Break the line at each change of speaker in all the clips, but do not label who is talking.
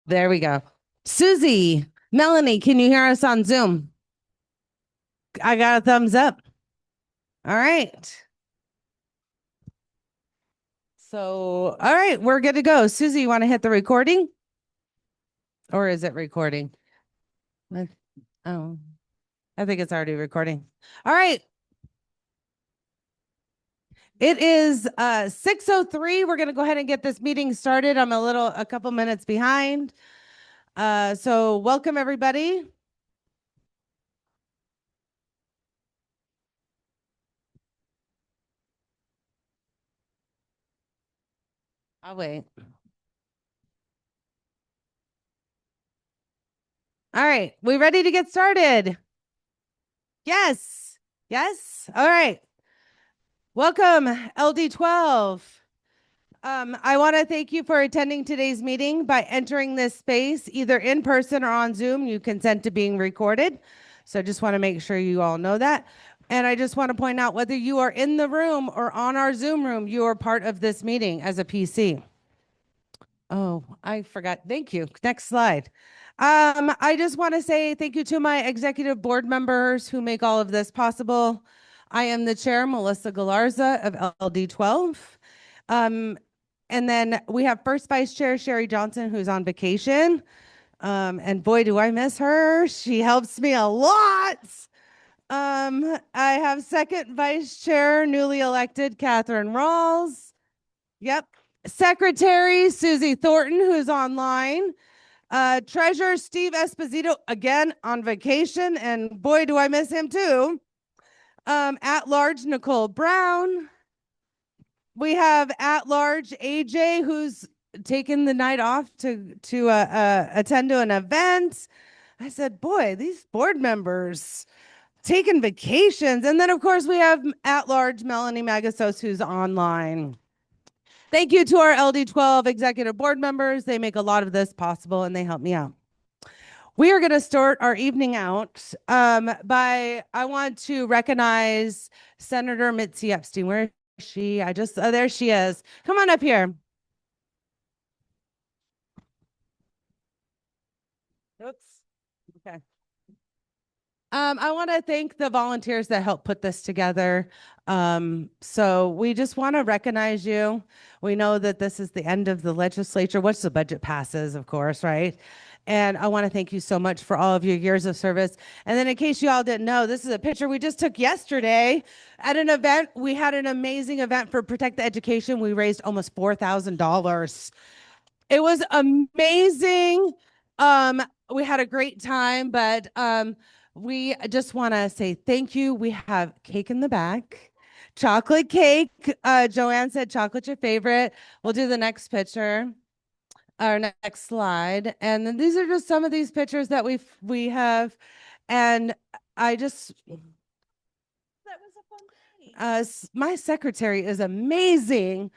There we go. Susie, Melanie, can you hear us on Zoom? I got a thumbs up. All right. So, all right, we're good to go. Susie, you want to hit the recording? Or is it recording? Oh, I think it's already recording. All right. It is 6:03. We're going to go ahead and get this meeting started. I'm a couple minutes behind. So welcome everybody. I'll wait. All right, we ready to get started? Yes. Yes. All right. Welcome, LD12. I want to thank you for attending today's meeting. By entering this space, either in person or on Zoom, you consent to being recorded. So I just want to make sure you all know that. And I just want to point out, whether you are in the room or on our Zoom room, you are part of this meeting as a PC. Oh, I forgot. Thank you. Next slide. I just want to say thank you to my executive board members who make all of this possible. I am the chair, Melissa Galarza of LD12. And then we have first vice chair, Sherry Johnson, who's on vacation. And boy, do I miss her. She helps me a lot. I have second vice chair, newly elected, Catherine Rawls. Yep. Secretary, Susie Thornton, who's online. Treasurer, Steve Esposito, again on vacation. And boy, do I miss him too. At large, Nicole Brown. We have at large AJ, who's taken the night off to attend to an event. I said, boy, these board members taking vacations. And then, of course, we have at large Melanie Magasos, who's online. Thank you to our LD12 executive board members. They make a lot of this possible and they help me out. We are going to start our evening out I want to recognize Senator Mitzi Epstein. Where is she? There she is. Come on up here. Oops. Okay. I want to thank the volunteers that helped put this together. So we just want to recognize you. We know that this is the end of the legislature, once the budget passes, of course, right? And I want to thank you so much for all of your years of service. And then in case you all didn't know, this is a picture we just took yesterday at an event. We had an amazing event for Protect the Education. We raised almost $4,000. It was amazing. We had a great time, but we just want to say thank you. We have cake in the back, chocolate cake. Joanne said chocolate's your favorite. We'll do the next picture, our next slide. And then these are just some of these pictures that we have. And I just, that was a fun day. My secretary is amazing.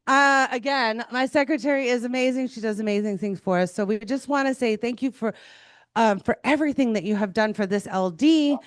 Again, my secretary is amazing. She does amazing things for us. So we just want to say thank you for everything that you have done for this LD.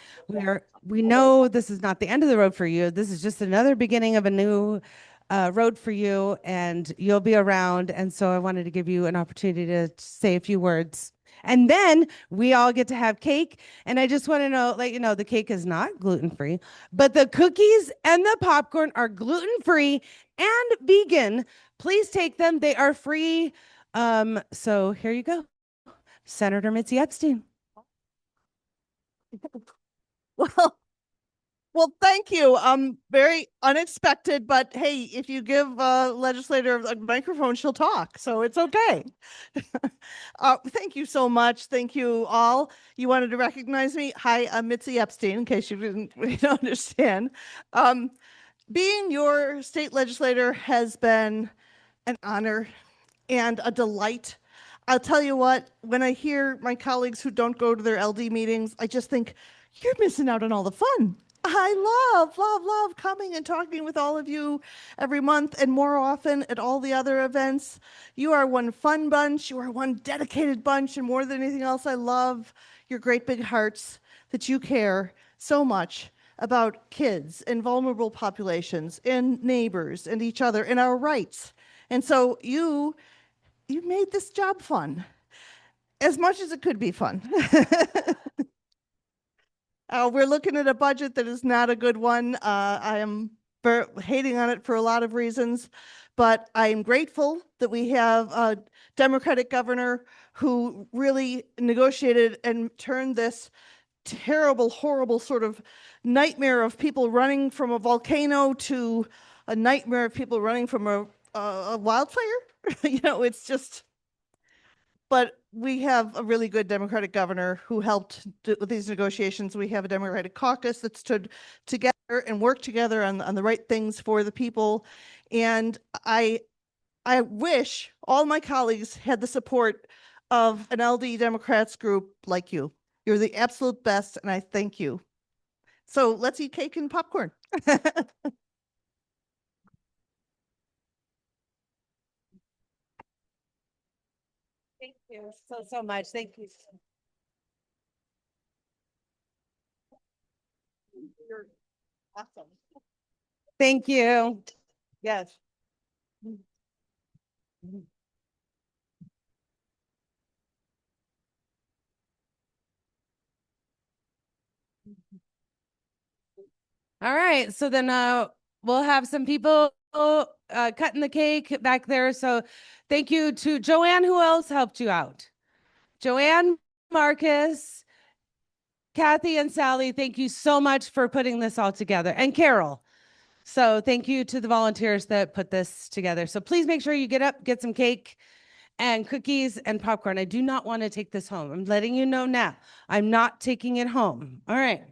We know this is not the end of the road for you. This is just another beginning of a new road for you, and you'll be around. And so I wanted to give you an opportunity to say a few words. And then we all get to have cake. And I just want to let you know, the cake is not gluten-free, but the cookies and the popcorn are gluten-free and vegan. Please take them. They are free. So here you go. Senator Mitzi Epstein.
Well, thank you. Very unexpected, but hey, if you give a legislator a microphone, she'll talk, so it's okay. Thank you so much. Thank you all. You wanted to recognize me? Hi, I'm Mitzi Epstein, in case you didn't understand. Being your state legislator has been an honor and a delight. I'll tell you what, when I hear my colleagues who don't go to their LD meetings, I just think, you're missing out on all the fun. I love coming and talking with all of you every month and more often at all the other events. You are one fun bunch. You are one dedicated bunch. And more than anything else, I love your great big hearts that you care so much about kids and vulnerable populations and neighbors and each other and our rights. And so you made this job fun. as much as it could be fun. We're looking at a budget that is not a good one. I am hating on it for a lot of reasons, but I am grateful that we have a Democratic governor who really negotiated and turned this terrible, horrible sort of nightmare of people running from a volcano to a nightmare of people running from a wildfire. It's just, but we have a really good Democratic governor who helped with these negotiations. We have a Democratic caucus that stood together and worked together on the right things for the people. And I wish all my colleagues had the support of an LD Democrats group like you. You're the absolute best, and I thank you. So let's eat cake and popcorn.
Thank you so much. Thank you.
You're awesome.
Thank you. Yes. All right. So then we'll have some people cutting the cake back there. So thank you to Joanne. Who else helped you out? Joanne, Marcus, Kathy, and Sally, thank you so much for putting this all together. And Carol. So thank you to the volunteers that put this together. So please make sure you get up, get some cake and cookies and popcorn. I do not want to take this home. I'm letting you know now. I'm not taking it home. All right.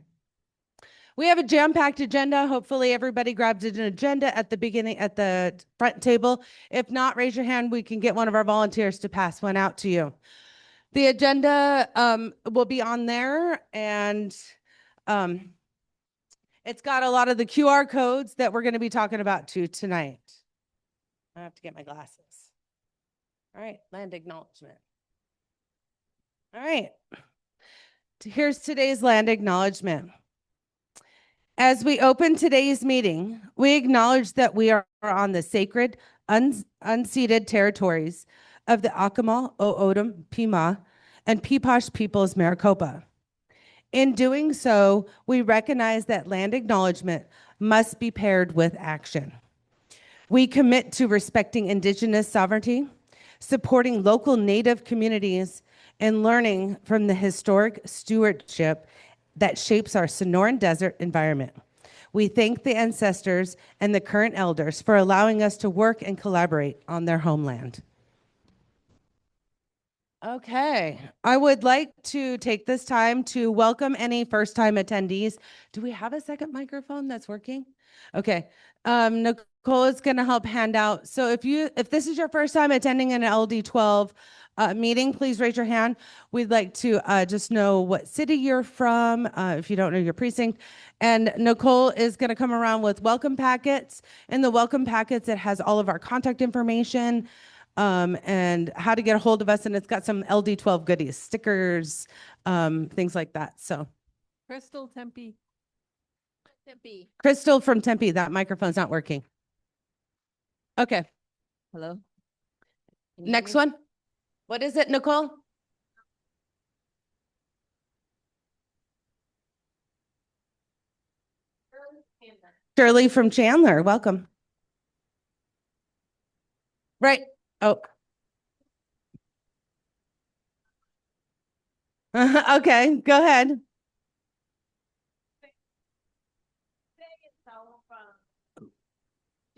We have a jam-packed agenda. Hopefully everybody grabbed an agenda at the beginning, at the front table. If not, raise your hand. We can get one of our volunteers to pass one out to you. The agenda will be on there, and it's got a lot of the QR codes that we're going to be talking about tonight. I have to get my glasses. All right, land acknowledgement. All right, here's today's land acknowledgement. As we open today's meeting, we acknowledge that we are on the sacred, unceded territories of the Acoma, O'odham, Pima, and Peepash peoples Maricopa. In doing so, we recognize that land acknowledgement must be paired with action. We commit to respecting Indigenous sovereignty, supporting local Native communities, and learning from the historic stewardship that shapes our Sonoran Desert environment. We thank the ancestors and the current elders for allowing us to work and collaborate on their homeland. Okay, I would like to take this time to welcome any first-time attendees. Do we have a second microphone that's working? Okay, Nicole is going to help hand out. So if this is your first time attending an LD12 meeting, please raise your hand. We'd like to just know what city you're from, if you don't know your precinct. And Nicole is going to come around with welcome packets. In the welcome packets, it has all of our contact information and how to get a hold of us. And it's got some LD12 goodies, stickers, things like that. So
Crystal, Tempe. Tempe.
Crystal from Tempe, that microphone's not working. Okay.
Hello.
Next one. What is it, Nicole? Shirley from Chandler, welcome. Right. Oh. Okay, go ahead.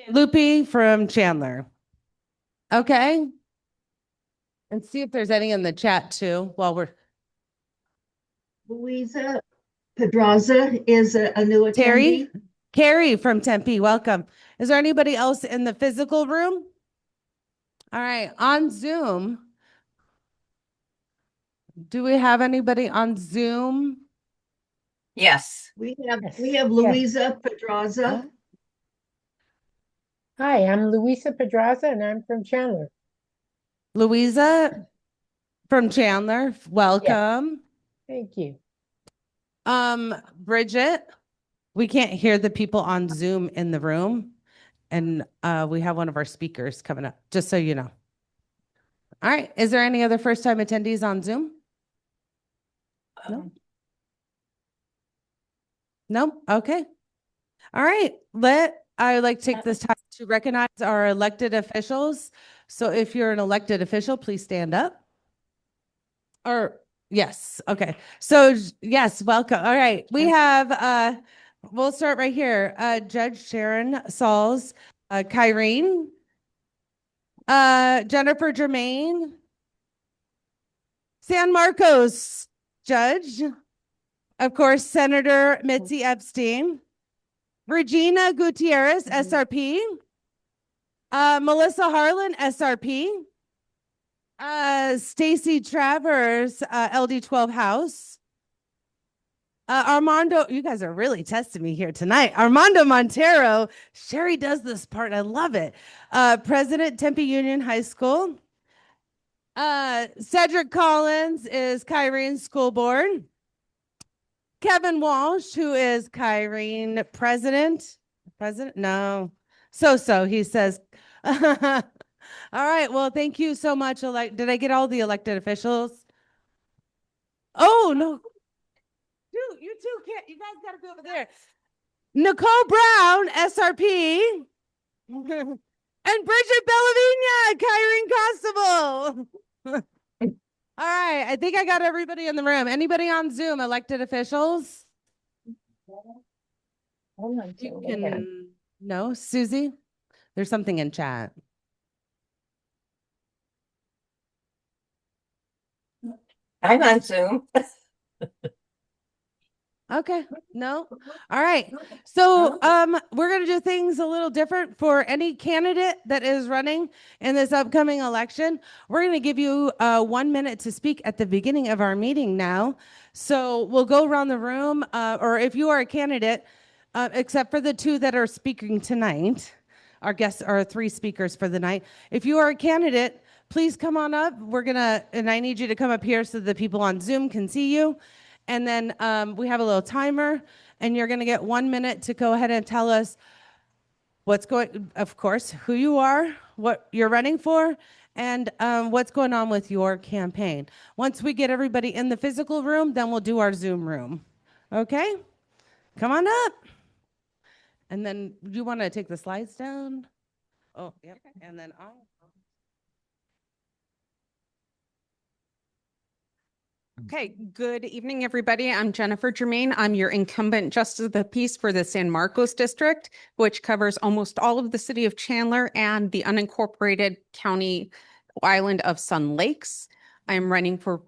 Loopy from Chandler. Okay. And see if there's any in the chat too while we're.
Louisa Pedraza is a new attendee.
Carrie from Tempe, welcome. Is there anybody else in the physical room? All right, on Zoom. Do we have anybody on Zoom?
Yes.
We have Louisa Pedraza.
Hi, I'm Luisa Pedraza and I'm from Chandler.
Louisa from Chandler, welcome.
Thank you.
Bridget, we can't hear the people on Zoom in the room, and we have one of our speakers coming up, just so you know. All right. Is there any other first-time attendees on Zoom? No. No? Okay. All right. I would like to take this time to recognize our elected officials. So if you're an elected official, please stand up. Or yes. Okay. So yes, welcome. All right. We have we'll start right here. Judge Sharon Sauls, Kyrene, Jennifer Germain, San Marcos Judge, of course, Senator Mitzi Epstein, Regina Gutierrez, SRP, Melissa Harlan, SRP, Stacy Travers, LD12 House, Armando, you guys are really testing me here tonight. Armando Montero, Sherry does this part, I love it. President Tempe Union High School. Cedric Collins is Kyrene School Board. Kevin Walsh, who is Kyrene President. No. So he says. All right. Well, thank you so much. Did I get all the elected officials? Oh, no. Dude, you two can't. You guys got to go over there. Nicole Brown, SRP. And Bridget Bellavina, Kyrene Constable. All right. I think I got everybody in the room. Anybody on Zoom, elected officials? No, Susie? There's something in chat.
I'm on Zoom.
Okay. No. All right. So we're going to do things a little different for any candidate that is running in this upcoming election. We're going to give you 1 minute to speak at the beginning of our meeting now. So we'll go around the room, or if you are a candidate, except for the two that are speaking tonight, our guests are 3 speakers for the night. If you are a candidate, please come on up. And I need you to come up here so the people on Zoom can see you. And then we have a little timer, and you're going to get 1 minute to go ahead and tell us of course, who you are, what you're running for, and what's going on with your campaign. Once we get everybody in the physical room, then we'll do our Zoom room. Okay? Come on up. And then you want to take the slides down? Oh, yep. And then
Okay, good evening, everybody. I'm Jennifer Germain. I'm your incumbent Justice of the Peace for the San Marcos District, which covers almost all of the city of Chandler and the unincorporated county island of Sun Lakes. I'm running from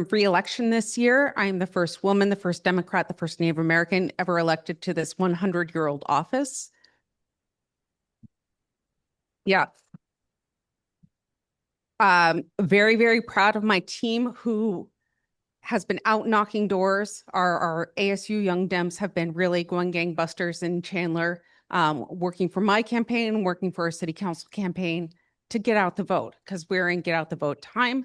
re-election this year. I'm the first woman, the first Democrat, the first Native American ever elected to this 100-year-old office. Yeah. Very, very proud of my team who has been out knocking doors. Our ASU Young Dems have been really going gangbusters in Chandler, working for my campaign, working for our city council campaign to get out the vote, because we're in get out the vote time.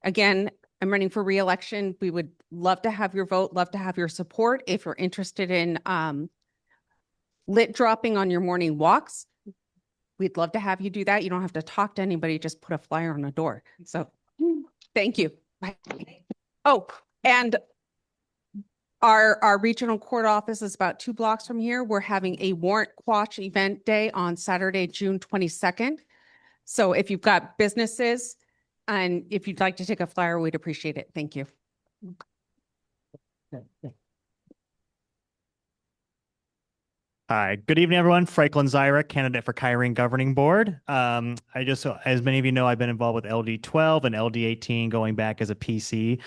Again, I'm running for re-election. We would love to have your vote, love to have your support. If you're interested in lit dropping on your morning walks, we'd love to have you do that. You don't have to talk to anybody, just put a flyer on a door. So thank you. Bye. Oh, and our regional court office is about 2 blocks from here. We're having a warrant quash event day on Saturday, June 22nd. So if you've got businesses and if you'd like to take a flyer, we'd appreciate it. Thank you.
Hi, good evening, everyone. Franklin Zyra, candidate for Kyrene Governing Board. As many of you know, I've been involved with LD12 and LD18 going back as a PC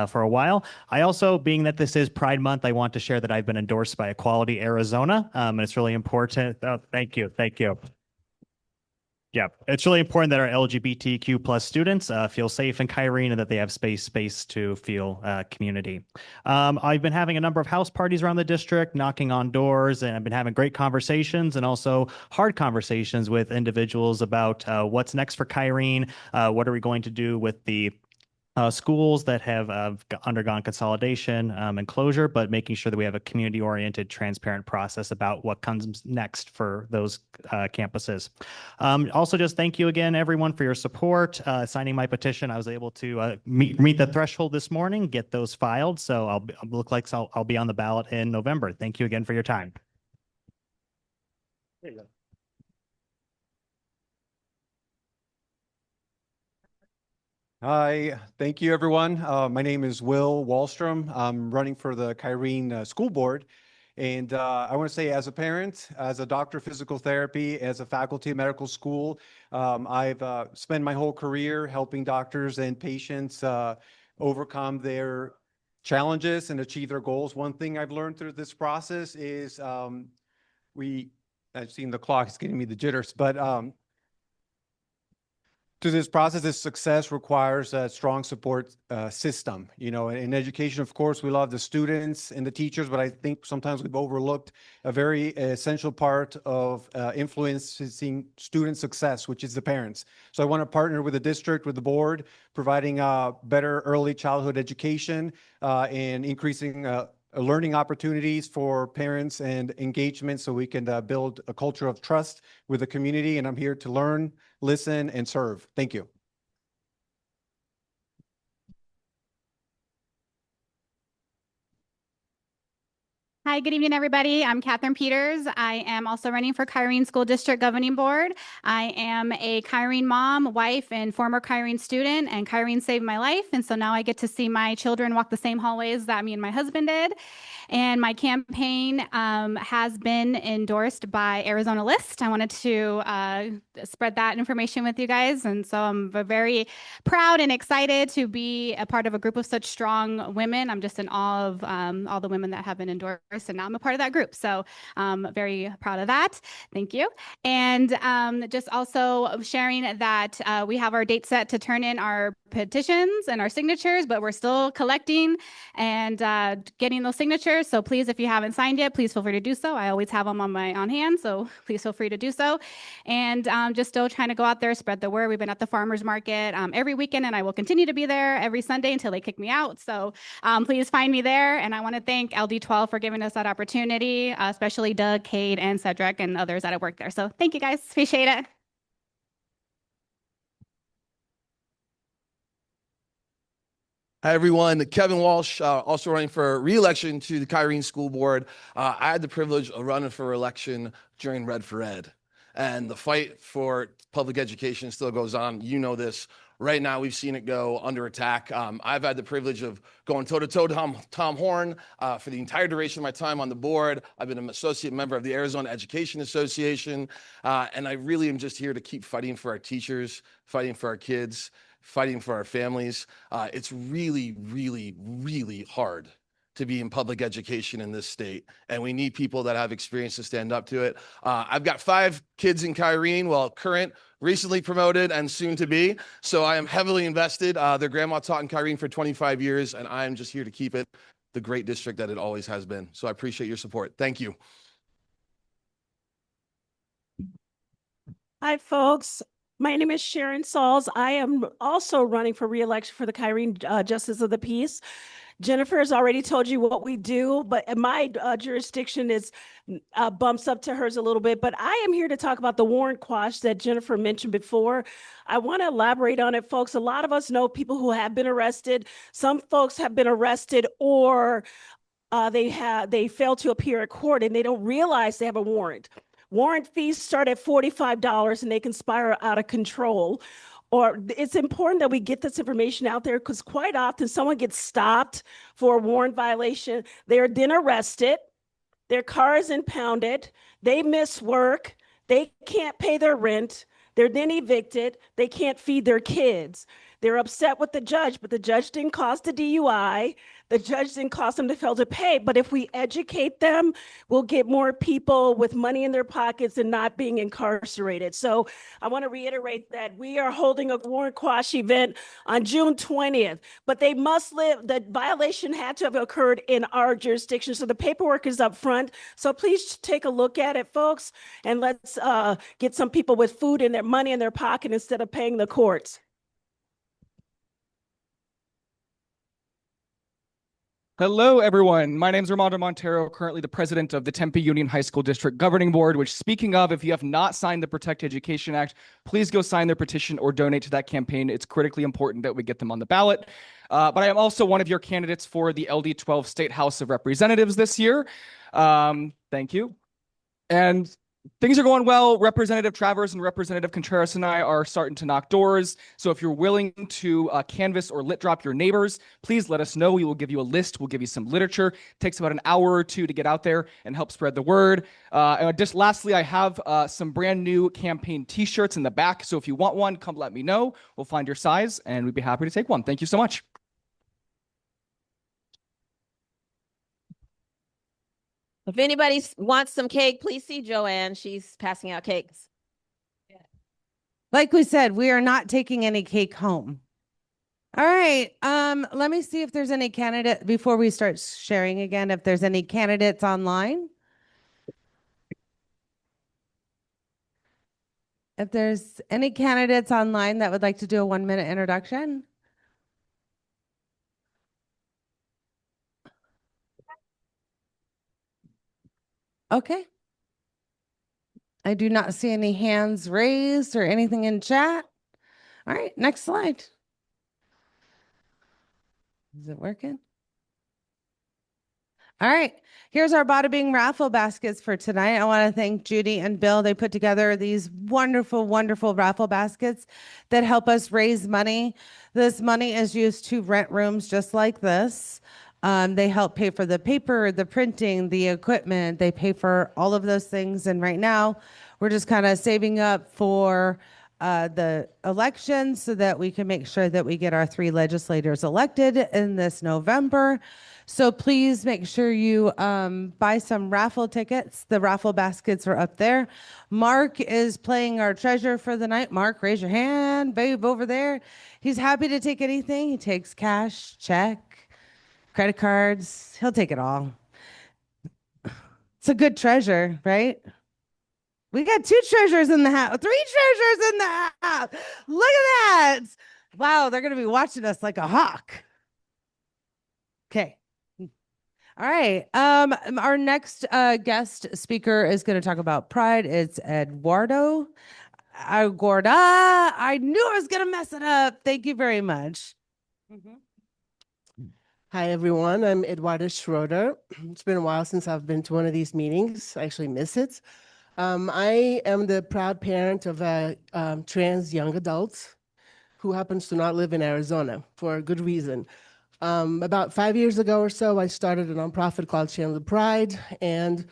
for a while. I also, being that this is Pride Month, I want to share that I've been endorsed by Equality Arizona, and it's really important. Oh, thank you. Yeah, it's really important that our LGBTQ plus students feel safe in Kyrene and that they have space to feel community. I've been having a number of house parties around the district, knocking on doors, and I've been having great conversations and also hard conversations with individuals about what's next for Kyrene, what are we going to do with the schools that have undergone consolidation and closure, but making sure that we have a community-oriented, transparent process about what comes next for those campuses. Also, just thank you again, everyone, for your support. Signing my petition, I was able to meet the threshold this morning, get those filed. So I'll be on the ballot in November. Thank you again for your time. There you go.
Hi, thank you, everyone. My name is Will Wallstrom. I'm running for the Kyrene School Board. And I want to say, as a parent, as a doctor of physical therapy, as a faculty of medical school, I've spent my whole career helping doctors and patients overcome their challenges and achieve their goals. One thing I've learned through this process is I've seen the clock, it's getting me the jitters, but through this process, this success requires a strong support system. You know, in education, of course, we love the students and the teachers, but I think sometimes we've overlooked a very essential part of influencing student success, which is the parents. So I want to partner with the district, with the board, providing better early childhood education and increasing learning opportunities for parents and engagement so we can build a culture of trust with the community. And I'm here to learn, listen, and serve. Thank you.
Hi, good evening, everybody. I'm Catherine Peters. I am also running for Kyrene School District Governing Board. I am a Kyrene mom, wife, and former Kyrene student, and Kyrene saved my life. And so now I get to see my children walk the same hallways that me and my husband did. And my campaign has been endorsed by Arizona List. I wanted to spread that information with you guys. And so I'm very proud and excited to be a part of a group of such strong women. I'm just in awe of all the women that have been endorsed, and now I'm a part of that group. So very proud of that. Thank you. And just also sharing that we have our date set to turn in our petitions and our signatures, but we're still collecting and getting those signatures. So please, if you haven't signed yet, please feel free to do so. I always have them on hand, so please feel free to do so. And just still trying to go out there, spread the word. We've been at the farmers market every weekend, and I will continue to be there every Sunday until they kick me out. So please find me there. And I want to thank LD12 for giving us that opportunity, especially Doug, Cade, and Cedric, and others that have worked there. So thank you, guys. Appreciate it.
Hi, everyone. Kevin Walsh, also running for re-election to the Kyrene School Board. I had the privilege of running for election during Red for Ed. And the fight for public education still goes on. You know this. Right now, we've seen it go under attack. I've had the privilege of going toe-to-toe with Tom Horn for the entire duration of my time on the board. I've been an associate member of the Arizona Education Association. And I really am just here to keep fighting for our teachers, fighting for our kids, fighting for our families. It's really, really, really hard to be in public education in this state. And we need people that have experience to stand up to it. I've got 5 kids in Kyrene, well, current, recently promoted, and soon to be. So I am heavily invested. Their grandma taught in Kyrene for 25 years, and I am just here to keep it the great district that it always has been. So I appreciate your support. Thank you.
Hi, folks. My name is Sharon Sauls. I am also running for re-election for the Kyrene Justice of the Peace. Jennifer has already told you what we do, but my jurisdiction is bumps up to hers a little bit. But I am here to talk about the warrant quash that Jennifer mentioned before. I want to elaborate on it, folks. A lot of us know people who have been arrested. Some folks have been arrested or they fail to appear at court and they don't realize they have a warrant. Warrant fees start at $45 and they can spiral out of control. Or it's important that we get this information out there because quite often someone gets stopped for a warrant violation. They're then arrested. Their car is impounded. They miss work. They can't pay their rent. They're then evicted. They can't feed their kids. They're upset with the judge, but the judge didn't cause the DUI. The judge didn't cause them to fail to pay. But if we educate them, we'll get more people with money in their pockets and not being incarcerated. So I want to reiterate that we are holding a warrant quash event on June 20th, but they must live, the violation had to have occurred in our jurisdiction. So the paperwork is up front. So please take a look at it, folks, and let's get some people with food and their money in their pocket instead of paying the courts.
Hello, everyone. My name is Armando Montero, currently the president of the Tempe Union High School District Governing Board, which, speaking of, if you have not signed the Protect Education Act, please go sign their petition or donate to that campaign. It's critically important that we get them on the ballot. But I am also one of your candidates for the LD12 State House of Representatives this year. Thank you. And things are going well. Representative Travers and Representative Contreras and I are starting to knock doors. So if you're willing to canvass or lit drop your neighbors, please let us know. We will give you a list. We'll give you some literature. It takes about an hour or two to get out there and help spread the word. And just lastly, I have some brand new campaign t-shirts in the back. So if you want one, come let me know. We'll find your size and we'd be happy to take one. Thank you so much.
If anybody wants some cake, please see Joanne. She's passing out cakes.
Like we said, we are not taking any cake home. All right. Let me see if there's any candidate before we start sharing again, if there's any candidates online. If there's any candidates online that would like to do a 1-minute introduction. Okay. I do not see any hands raised or anything in chat. All right, next slide. Is it working? All right, here's our Bada Bing raffle baskets for tonight. I want to thank Judy and Bill. They put together these wonderful, wonderful raffle baskets that help us raise money. This money is used to rent rooms just like this. They help pay for the paper, the printing, the equipment. They pay for all of those things. And right now, we're just kind of saving up for the election so that we can make sure that we get our 3 legislators elected in this November. So please make sure you buy some raffle tickets. The raffle baskets are up there. Mark is playing our treasurer for the night. Mark, raise your hand, babe, over there. He's happy to take anything. He takes cash, check, credit cards. He'll take it all. It's a good treasure, right? We got 2 treasures in the house, 3 treasures in the house. Look at that. Wow, they're going to be watching us like a hawk. Okay. All right. Our next guest speaker is going to talk about pride. It's Eduardo. Gorda. I knew I was going to mess it up. Thank you very much.
Hi, everyone. I'm Eduardo Schroeder. It's been a while since I've been to one of these meetings. I actually miss it. I am the proud parent of a trans young adult who happens to not live in Arizona for a good reason. About 5 years ago or so, I started a nonprofit called Chandler Pride, and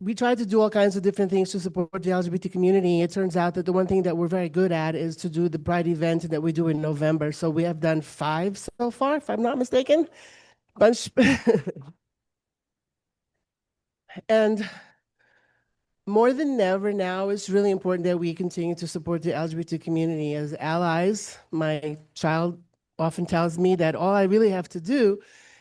we tried to do all kinds of different things to support the LGBT community. It turns out that the one thing that we're very good at is to do the Pride event that we do in November. So we have done 5 so far, if I'm not mistaken. Bunch. And more than ever now, it's really important that we continue to support the LGBT community as allies. My child often tells me that all I really have to do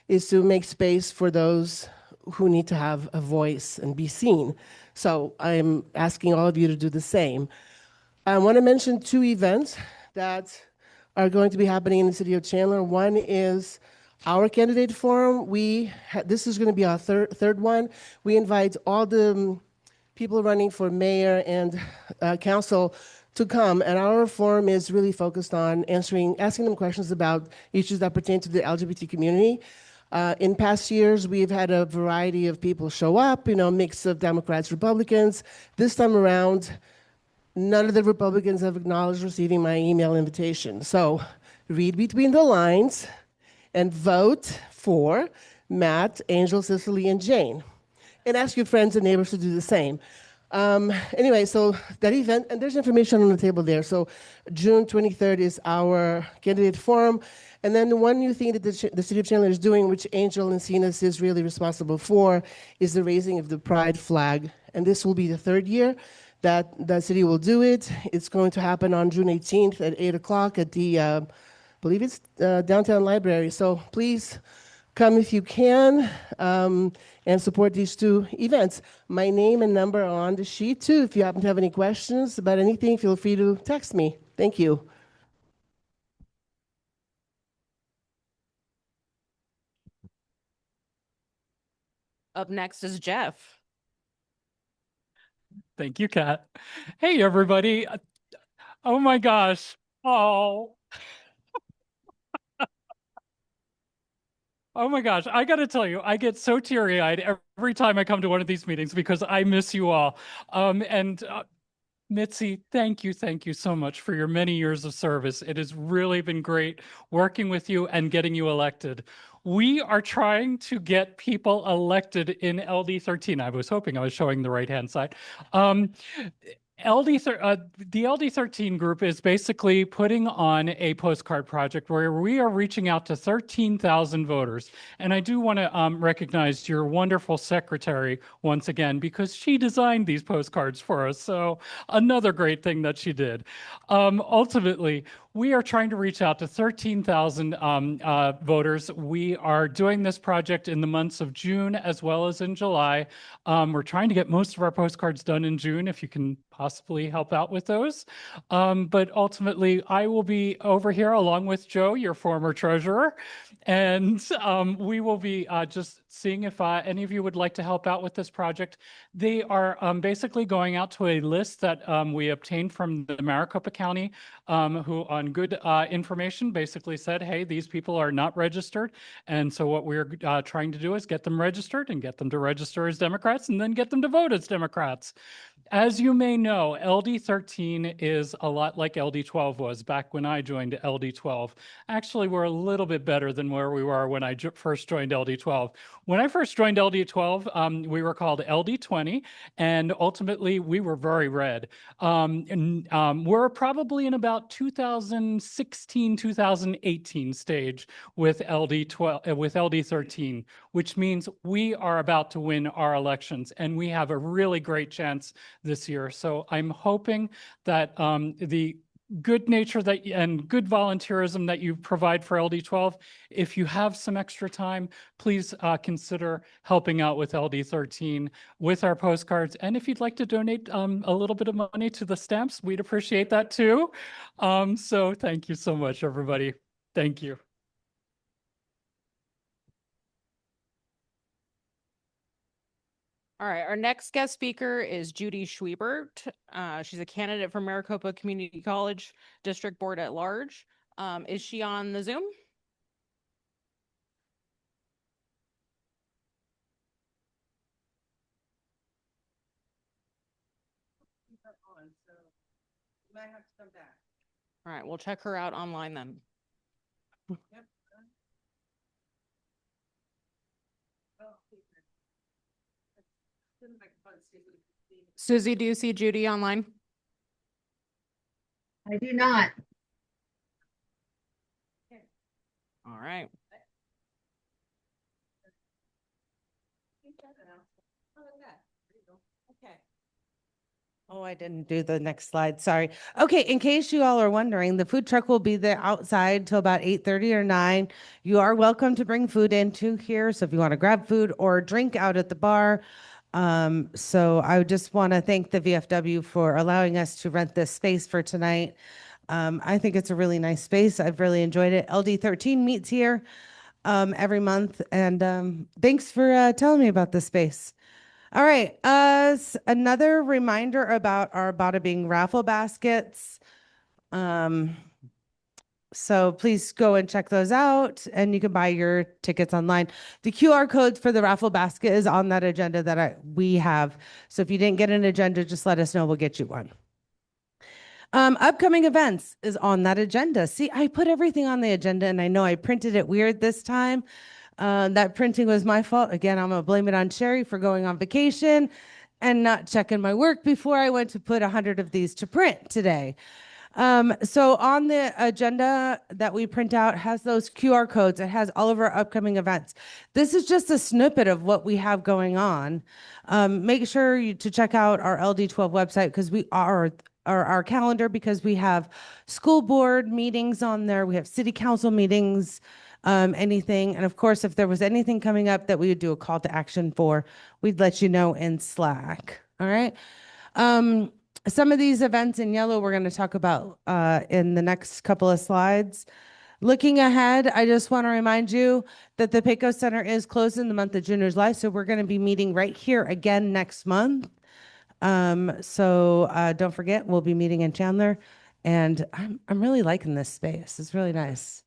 is to make space for those who need to have a voice and be seen. So I'm asking all of you to do the same. I want to mention 2 events that are going to be happening in the city of Chandler. One is our candidate forum. This is going to be our third one. We invite all the people running for mayor and council to come, and our forum is really focused on asking them questions about issues that pertain to the LGBT community. In past years, we've had a variety of people show up, a mix of Democrats, Republicans. This time around, none of the Republicans have acknowledged receiving my email invitation. So read between the lines and vote for Matt, Angel, Cicely, and Jane. And ask your friends and neighbors to do the same. Anyway, so that event, and there's information on the table there. So June 23rd is our candidate forum. And then the one new thing that the city of Chandler is doing, which Angel Encinas is really responsible for, is the raising of the pride flag. And this will be the 3rd year that the city will do it. It's going to happen on June 18th at 8 o'clock at the, I believe it's downtown library. So please come if you can and support these 2 events. My name and number are on the sheet too. If you happen to have any questions about anything, feel free to text me. Thank you.
Up next is Jeff.
Thank you, Kat. Hey, everybody. Oh my gosh. Oh. Oh my gosh. I got to tell you, I get so teary-eyed every time I come to one of these meetings because I miss you all. Mitzi, thank you so much for your many years of service. It has really been great working with you and getting you elected. We are trying to get people elected in LD13. I was hoping I was showing the right-hand side. The LD13 group is basically putting on a postcard project where we are reaching out to 13,000 voters. And I do want to recognize your wonderful secretary once again, because she designed these postcards for us. So another great thing that she did. Ultimately, we are trying to reach out to 13,000 voters. We are doing this project in the months of June as well as in July. We're trying to get most of our postcards done in June, if you can possibly help out with those. But ultimately, I will be over here along with Joe, your former treasurer, and we will be just seeing if any of you would like to help out with this project. They are basically going out to a list that we obtained from the Maricopa County, who on good information basically said, hey, these people are not registered. And so what we're trying to do is get them registered and get them to register as Democrats and then get them to vote as Democrats. As you may know, LD13 is a lot like LD12 was back when I joined LD12. Actually, we're a little bit better than where we were when I first joined LD12. When I first joined LD12, we were called LD20, and ultimately we were very red. We're probably in about 2016, 2018 stage with LD12, with LD13, which means we are about to win our elections, and we have a really great chance this year. So I'm hoping that the good nature and good volunteerism that you provide for LD12, if you have some extra time, please consider helping out with LD13 with our postcards. And if you'd like to donate a little bit of money to the stamps, we'd appreciate that too. So thank you so much, everybody. Thank you.
All right, our next guest speaker is Judy Schwiebert. She's a candidate for Maricopa Community College District Board at Large. Is she on the Zoom? All right, we'll check her out online then. Yep. Susie, do you see Judy online?
I do not.
All right.
Oh, I didn't do the next slide. Sorry. Okay, in case you all are wondering, the food truck will be there outside till about 8:30 or 9. You are welcome to bring food into here. So if you want to grab food or drink out at the bar. So I just want to thank the VFW for allowing us to rent this space for tonight. I think it's a really nice space. I've really enjoyed it. LD13 meets here every month. And thanks for telling me about this space. All right. Another reminder about our Bada Bing raffle baskets. So please go and check those out, and you can buy your tickets online. The QR code for the raffle basket is on that agenda that we have. So if you didn't get an agenda, just let us know. We'll get you one. Upcoming events is on that agenda. See, I put everything on the agenda, and I know I printed it weird this time. That printing was my fault. Again, I'm going to blame it on Sherry for going on vacation and not checking my work before I went to put 100 of these to print today. So on the agenda that we print out has those QR codes. It has all of our upcoming events. This is just a snippet of what we have going on. Make sure to check out our LD12 website because we are our calendar, because we have school board meetings on there. We have city council meetings, anything. And of course, if there was anything coming up that we would do a call to action for, we'd let you know in Slack. All right. Some of these events in yellow we're going to talk about in the next couple of slides. Looking ahead, I just want to remind you that the PACO Center is closed in the month of June or July, so we're going to be meeting right here again next month. So don't forget, we'll be meeting in Chandler, and I'm really liking this space. It's really nice.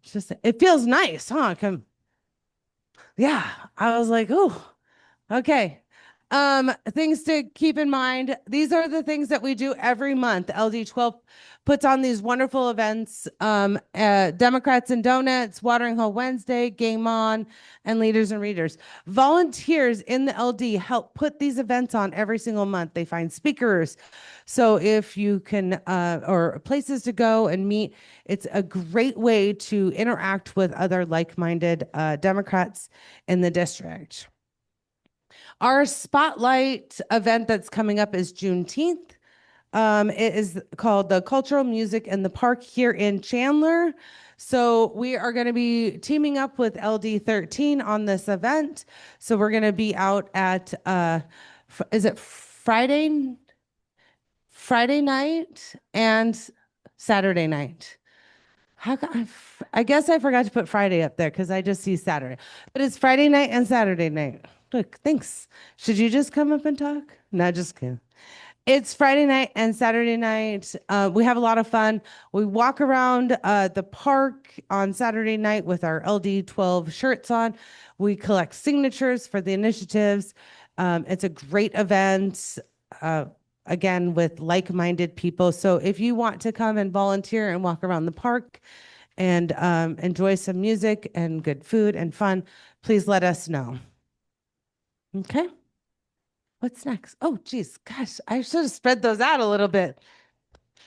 It's just it feels nice, huh? Yeah, I was like, oh, okay. Things to keep in mind. These are the things that we do every month. LD12 puts on these wonderful events. Democrats and Donuts, Watering Hole Wednesday, Game On, and Leaders and Readers. Volunteers in the LD help put these events on every single month. They find speakers. So if you can, or places to go and meet, it's a great way to interact with other like-minded Democrats in the district. Our spotlight event that's coming up is Juneteenth. It is called the Cultural Music in the Park here in Chandler. So we are going to be teaming up with LD13 on this event. So we're going to be out at, is it Friday night and Saturday night? I guess I forgot to put Friday up there because I just see Saturday. But it's Friday night and Saturday night. Look, thanks. Should you just come up and talk? No, just kidding. It's Friday night and Saturday night. We have a lot of fun. We walk around the park on Saturday night with our LD12 shirts on. We collect signatures for the initiatives. It's a great event, again, with like-minded people. So if you want to come and volunteer and walk around the park and enjoy some music and good food and fun, please let us know. Okay. What's next? Oh, geez. Gosh, I should have spread those out a little bit.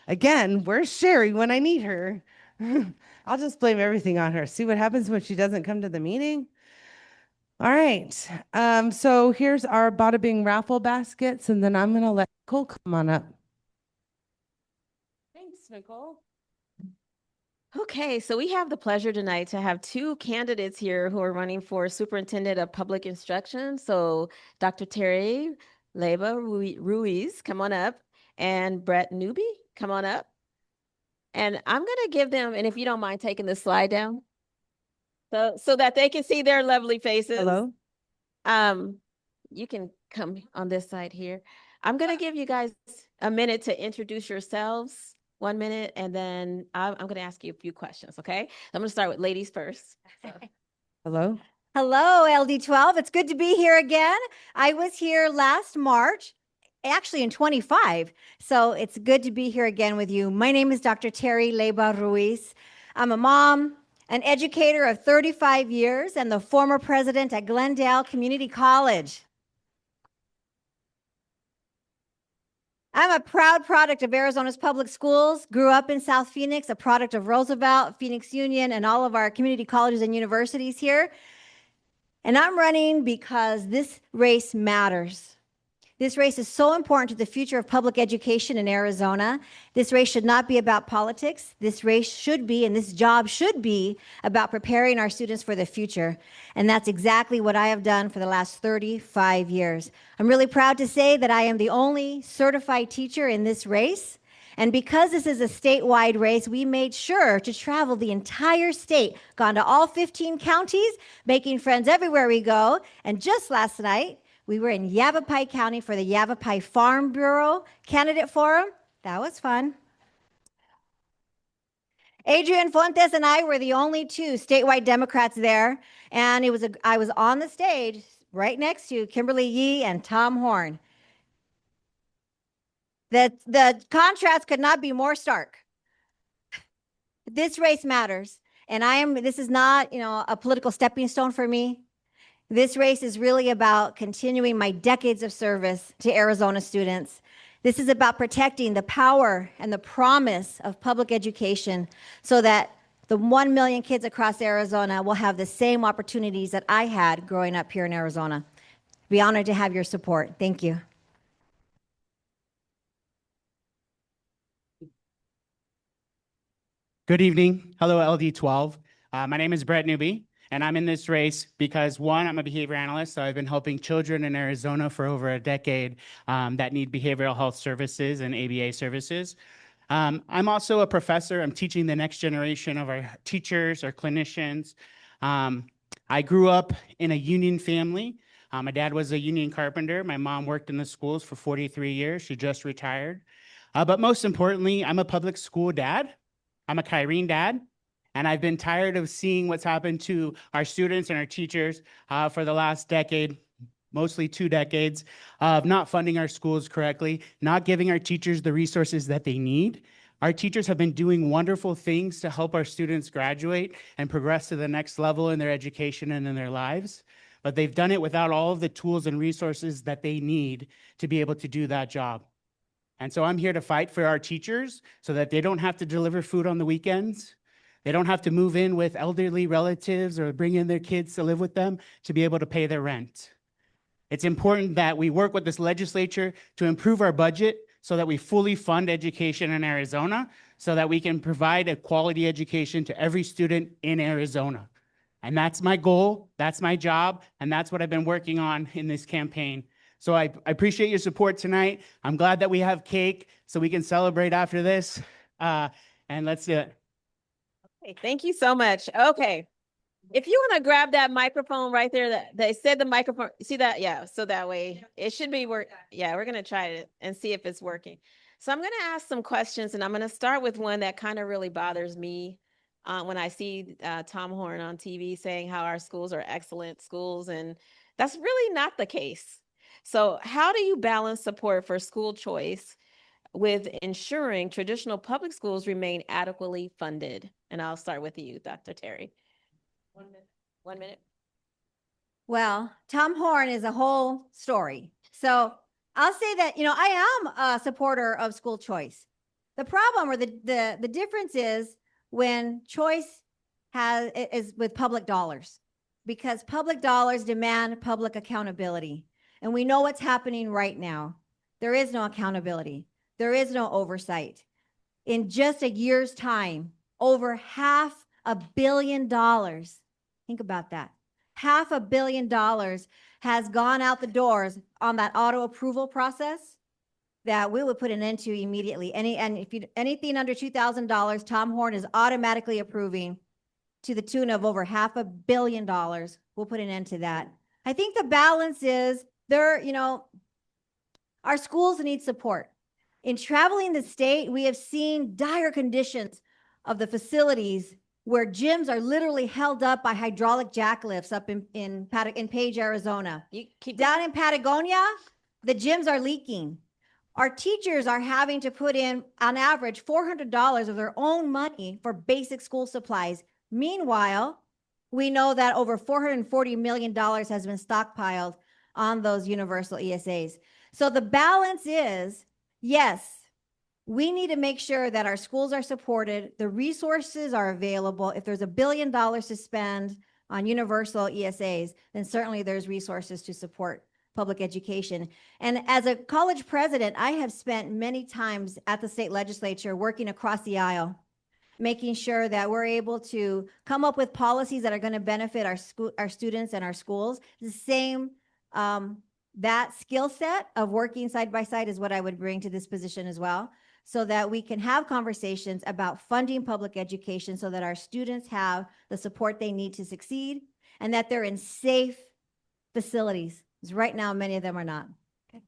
Again, where's Sherry when I need her? I'll just blame everything on her. See what happens when she doesn't come to the meeting? All right. So here's our Bada Bing raffle baskets, and then I'm going to let Nicole come on up.
Thanks, Nicole. Okay, so we have the pleasure tonight to have two candidates here who are running for Superintendent of Public Instruction. So Dr. Leyba Ruiz, come on up, and Bret Newby, come on up. And I'm going to give them, and if you don't mind taking the slide down, so that they can see their lovely faces.
Hello.
You can come on this side here. I'm going to give you guys a minute to introduce yourselves. 1 minute, and then I'm going to ask you a few questions, okay? I'm going to start with ladies first. So.
Hello.
Hello, LD12. It's good to be here again. I was here last March, actually in 25, so it's good to be here again with you. My name is Dr. Leyba Ruiz. I'm a mom, an educator of 35 years, and the former president at Glendale Community College. I'm a proud product of Arizona's public schools, grew up in South Phoenix, a product of Roosevelt, Phoenix Union, and all of our community colleges and universities here. And I'm running because this race matters. This race is so important to the future of public education in Arizona. This race should not be about politics. This race should be, and this job should be, about preparing our students for the future. And that's exactly what I have done for the last 35 years. I'm really proud to say that I am the only certified teacher in this race. And because this is a statewide race, we made sure to travel the entire state, gone to all 15 counties, making friends everywhere we go. And just last night, we were in Yavapai County for the Yavapai Farm Bureau Candidate Forum. That was fun. Adrian Fuentes and I were the only two statewide Democrats there. And I was on the stage right next to Kimberly Yee and Tom Horn. The contrast could not be more stark. This race matters. And this is not, a political stepping stone for me. This race is really about continuing my decades of service to Arizona students. This is about protecting the power and the promise of public education so that the 1 million kids across Arizona will have the same opportunities that I had growing up here in Arizona. Be honored to have your support. Thank you.
Good evening. Hello, LD12. My name is Bret Newby. And I'm in this race because, one, I'm a behavior analyst, so I've been helping children in Arizona for over a decade that need behavioral health services and ABA services. I'm also a professor. I'm teaching the next generation of our teachers, our clinicians. I grew up in a union family. My dad was a union carpenter. My mom worked in the schools for 43 years. She just retired. But most importantly, I'm a public school dad. I'm a Kyrene dad. And I've been tired of seeing what's happened to our students and our teachers for the last decade, mostly 2 decades, of not funding our schools correctly, not giving our teachers the resources that they need. Our teachers have been doing wonderful things to help our students graduate and progress to the next level in their education and in their lives, but they've done it without all of the tools and resources that they need to be able to do that job. And so I'm here to fight for our teachers so that they don't have to deliver food on the weekends. They don't have to move in with elderly relatives or bring in their kids to live with them to be able to pay their rent. It's important that we work with this legislature to improve our budget so that we fully fund education in Arizona, so that we can provide a quality education to every student in Arizona. And that's my goal, that's my job, and that's what I've been working on in this campaign. So I appreciate your support tonight. I'm glad that we have cake so we can celebrate after this. And let's do it.
Okay, thank you so much. Okay. If you want to grab that microphone right there, that they said the microphone, see that? Yeah. So that way it should be work. Yeah, we're going to try it and see if it's working. So I'm going to ask some questions, and I'm going to start with one that kind of really bothers me when I see Tom Horn on TV saying how our schools are excellent schools, and that's really not the case. So how do you balance support for school choice with ensuring traditional public schools remain adequately funded? And I'll start with you, Dr. Terry. 1 minute. 1 minute.
Well, Tom Horn is a whole story. So I'll say that, I am a supporter of school choice. The problem or the difference is when choice is with public dollars, because public dollars demand public accountability. And we know what's happening right now. There is no accountability. There is no oversight. In just a year's time, over $500 million. Think about that. $500 million has gone out the doors on that auto approval process that we would put an end to immediately. Anything under $2,000, Tom Horn is automatically approving to the tune of over $500 million. We'll put an end to that. I think the balance is our schools need support. In traveling the state, we have seen dire conditions of the facilities where gyms are literally held up by hydraulic jacklifts up in Page, Arizona. Down in Patagonia, the gyms are leaking. Our teachers are having to put in, on average, $400 of their own money for basic school supplies. Meanwhile, we know that over $440 million has been stockpiled on those universal ESAs. So the balance is, yes, we need to make sure that our schools are supported, the resources are available. If there's $1 billion to spend on universal ESAs, then certainly there's resources to support public education. And as a college president, I have spent many times at the state legislature working across the aisle, making sure that we're able to come up with policies that are going to benefit our students and our schools. The same, that skill set of working side by side is what I would bring to this position as well, so that we can have conversations about funding public education so that our students have the support they need to succeed and that they're in safe facilities. Because right now, many of them are not. Okay.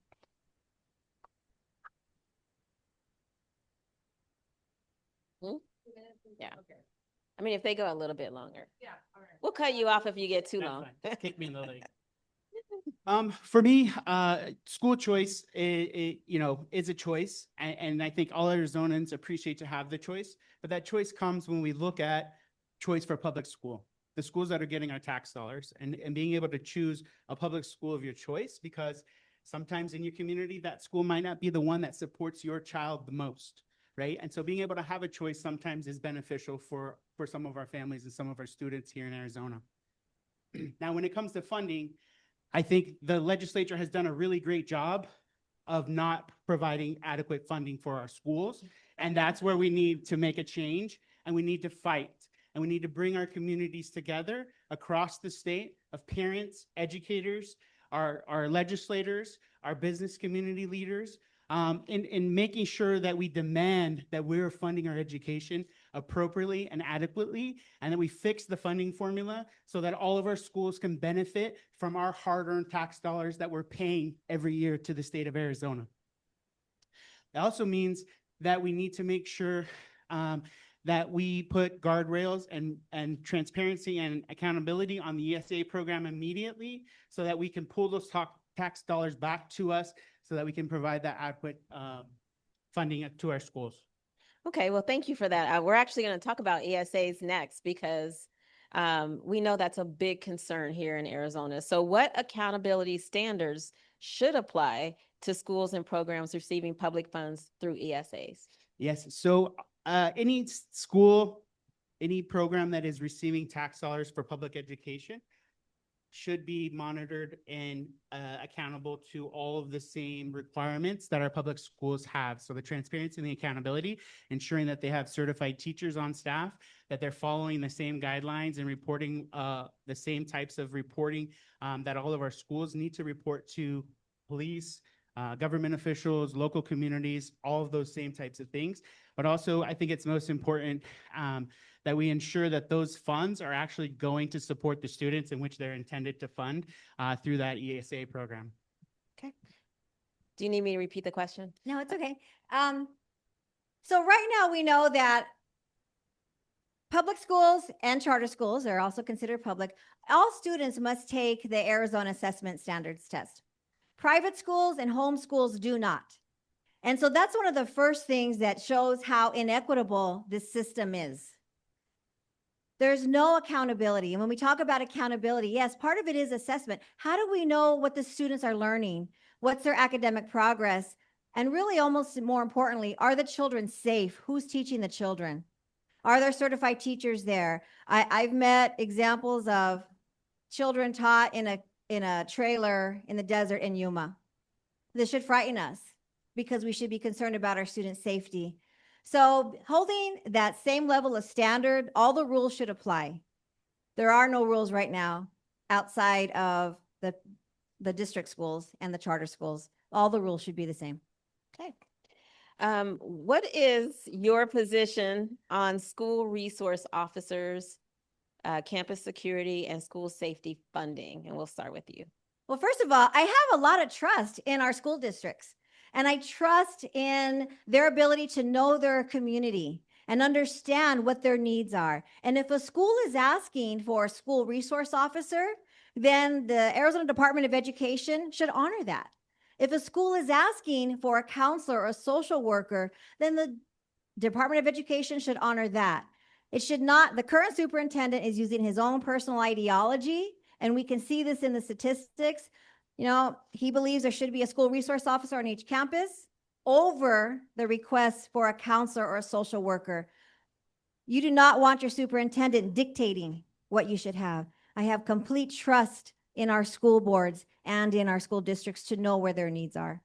Yeah. I mean, if they go a little bit longer. Yeah. All right. We'll cut you off if you get too long.
Kick me in the leg. For me, school choice, is a choice. And I think all Arizonans appreciate to have the choice. But that choice comes when we look at choice for public school, the schools that are getting our tax dollars, and being able to choose a public school of your choice, because sometimes in your community, that school might not be the one that supports your child the most, right? And so being able to have a choice sometimes is beneficial for some of our families and some of our students here in Arizona. Now, when it comes to funding, I think the legislature has done a really great job of not providing adequate funding for our schools. And that's where we need to make a change, and we need to fight. And we need to bring our communities together across the state of parents, educators, our legislators, our business community leaders, in making sure that we demand that we're funding our education appropriately and adequately, and that we fix the funding formula so that all of our schools can benefit from our hard-earned tax dollars that we're paying every year to the state of Arizona. It also means that we need to make sure that we put guardrails and transparency and accountability on the ESA program immediately so that we can pull those tax dollars back to us so that we can provide that adequate funding to our schools.
Okay, well, thank you for that. We're actually going to talk about ESAs next because we know that's a big concern here in Arizona. So what accountability standards should apply to schools and programs receiving public funds through ESAs?
Yes, so any school, any program that is receiving tax dollars for public education should be monitored and accountable to all of the same requirements that our public schools have. So the transparency and the accountability, ensuring that they have certified teachers on staff, that they're following the same guidelines and reporting the same types of reporting that all of our schools need to report to police, government officials, local communities, all of those same types of things. But also, I think it's most important that we ensure that those funds are actually going to support the students in which they're intended to fund through that ESA program.
Okay. Do you need me to repeat the question?
No, it's okay. So right now we know that public schools and charter schools are also considered public. All students must take the Arizona Assessment Standards test. Private schools and home schools do not. And so that's one of the first things that shows how inequitable this system is. There's no accountability. And when we talk about accountability, yes, part of it is assessment. How do we know what the students are learning? What's their academic progress? And really, almost more importantly, are the children safe? Who's teaching the children? Are there certified teachers there? I've met examples of children taught in a trailer in the desert in Yuma. This should frighten us because we should be concerned about our student safety. So holding that same level of standard, all the rules should apply. There are no rules right now outside of the district schools and the charter schools. All the rules should be the same.
Okay. What is your position on school resource officers, campus security, and school safety funding? And we'll start with you.
Well, first of all, I have a lot of trust in our school districts. And I trust in their ability to know their community and understand what their needs are. And if a school is asking for a school resource officer, then the Arizona Department of Education should honor that. If a school is asking for a counselor or a social worker, then the Department of Education should honor that. It should not, the current superintendent is using his own personal ideology, and we can see this in the statistics. You know, he believes there should be a school resource officer on each campus over the request for a counselor or a social worker. You do not want your superintendent dictating what you should have. I have complete trust in our school boards and in our school districts to know where their needs are.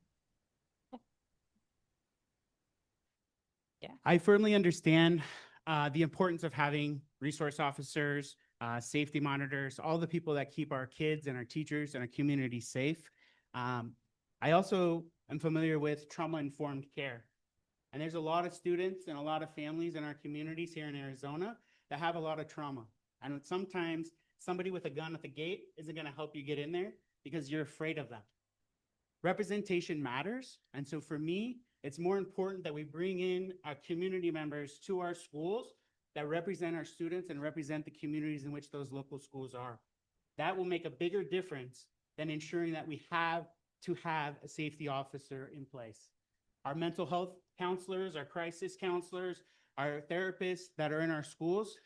Yeah, I firmly understand the importance of having resource officers, safety monitors, all the people that keep our kids and our teachers and our community safe. I also am familiar with trauma-informed care. And there's a lot of students and a lot of families in our communities here in Arizona that have a lot of trauma. And sometimes somebody with a gun at the gate isn't going to help you get in there because you're afraid of them. Representation matters. And so for me, it's more important that we bring in our community members to our schools that represent our students and represent the communities in which those local schools are. That will make a bigger difference than ensuring that we have to have a safety officer in place. Our mental health counselors, our crisis counselors, our therapists that are in our schools,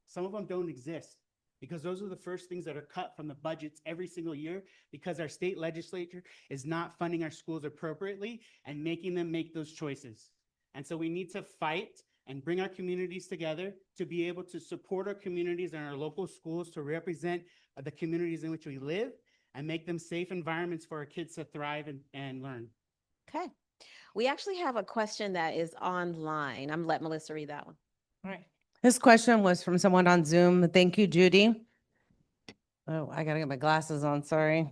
some of them don't exist because those are the first things that are cut from the budgets every single year because our state legislature is not funding our schools appropriately and making them make those choices. And so we need to fight and bring our communities together to be able to support our communities and our local schools to represent the communities in which we live and make them safe environments for our kids to thrive and learn.
Okay. We actually have a question that is online. I'm gonna let Melissa read that one.
All right. This question was from someone on Zoom. Thank you, Judy. Oh, I gotta get my glasses on, sorry.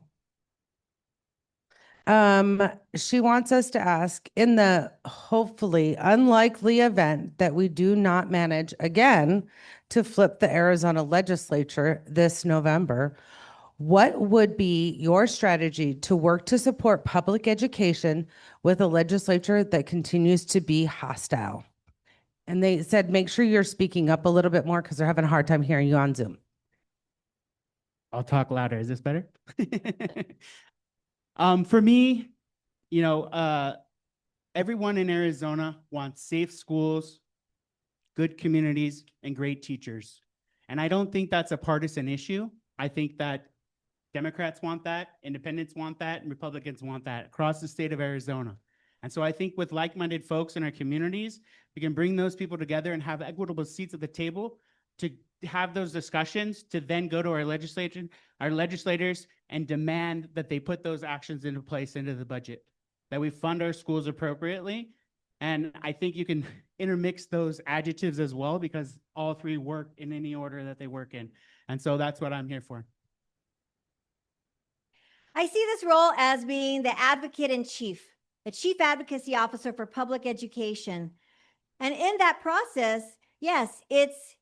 She wants us to ask, in the hopefully unlikely event that we do not manage again to flip the Arizona legislature this November, what would be your strategy to work to support public education with a legislature that continues to be hostile? And they said, make sure you're speaking up a little bit more because they're having a hard time hearing you on Zoom.
I'll talk louder. Is this better? For me, everyone in Arizona wants safe schools, good communities, and great teachers. And I don't think that's a partisan issue. I think that Democrats want that, independents want that, and Republicans want that across the state of Arizona. And so I think with like-minded folks in our communities, we can bring those people together and have equitable seats at the table to have those discussions, to then go to our legislators, and demand that they put those actions into place into the budget, that we fund our schools appropriately. And I think you can intermix those adjectives as well, because all three work in any order that they work in. And so that's what I'm here for.
I see this role as being the advocate in chief, the chief advocacy officer for public education. And in that process, yes, it's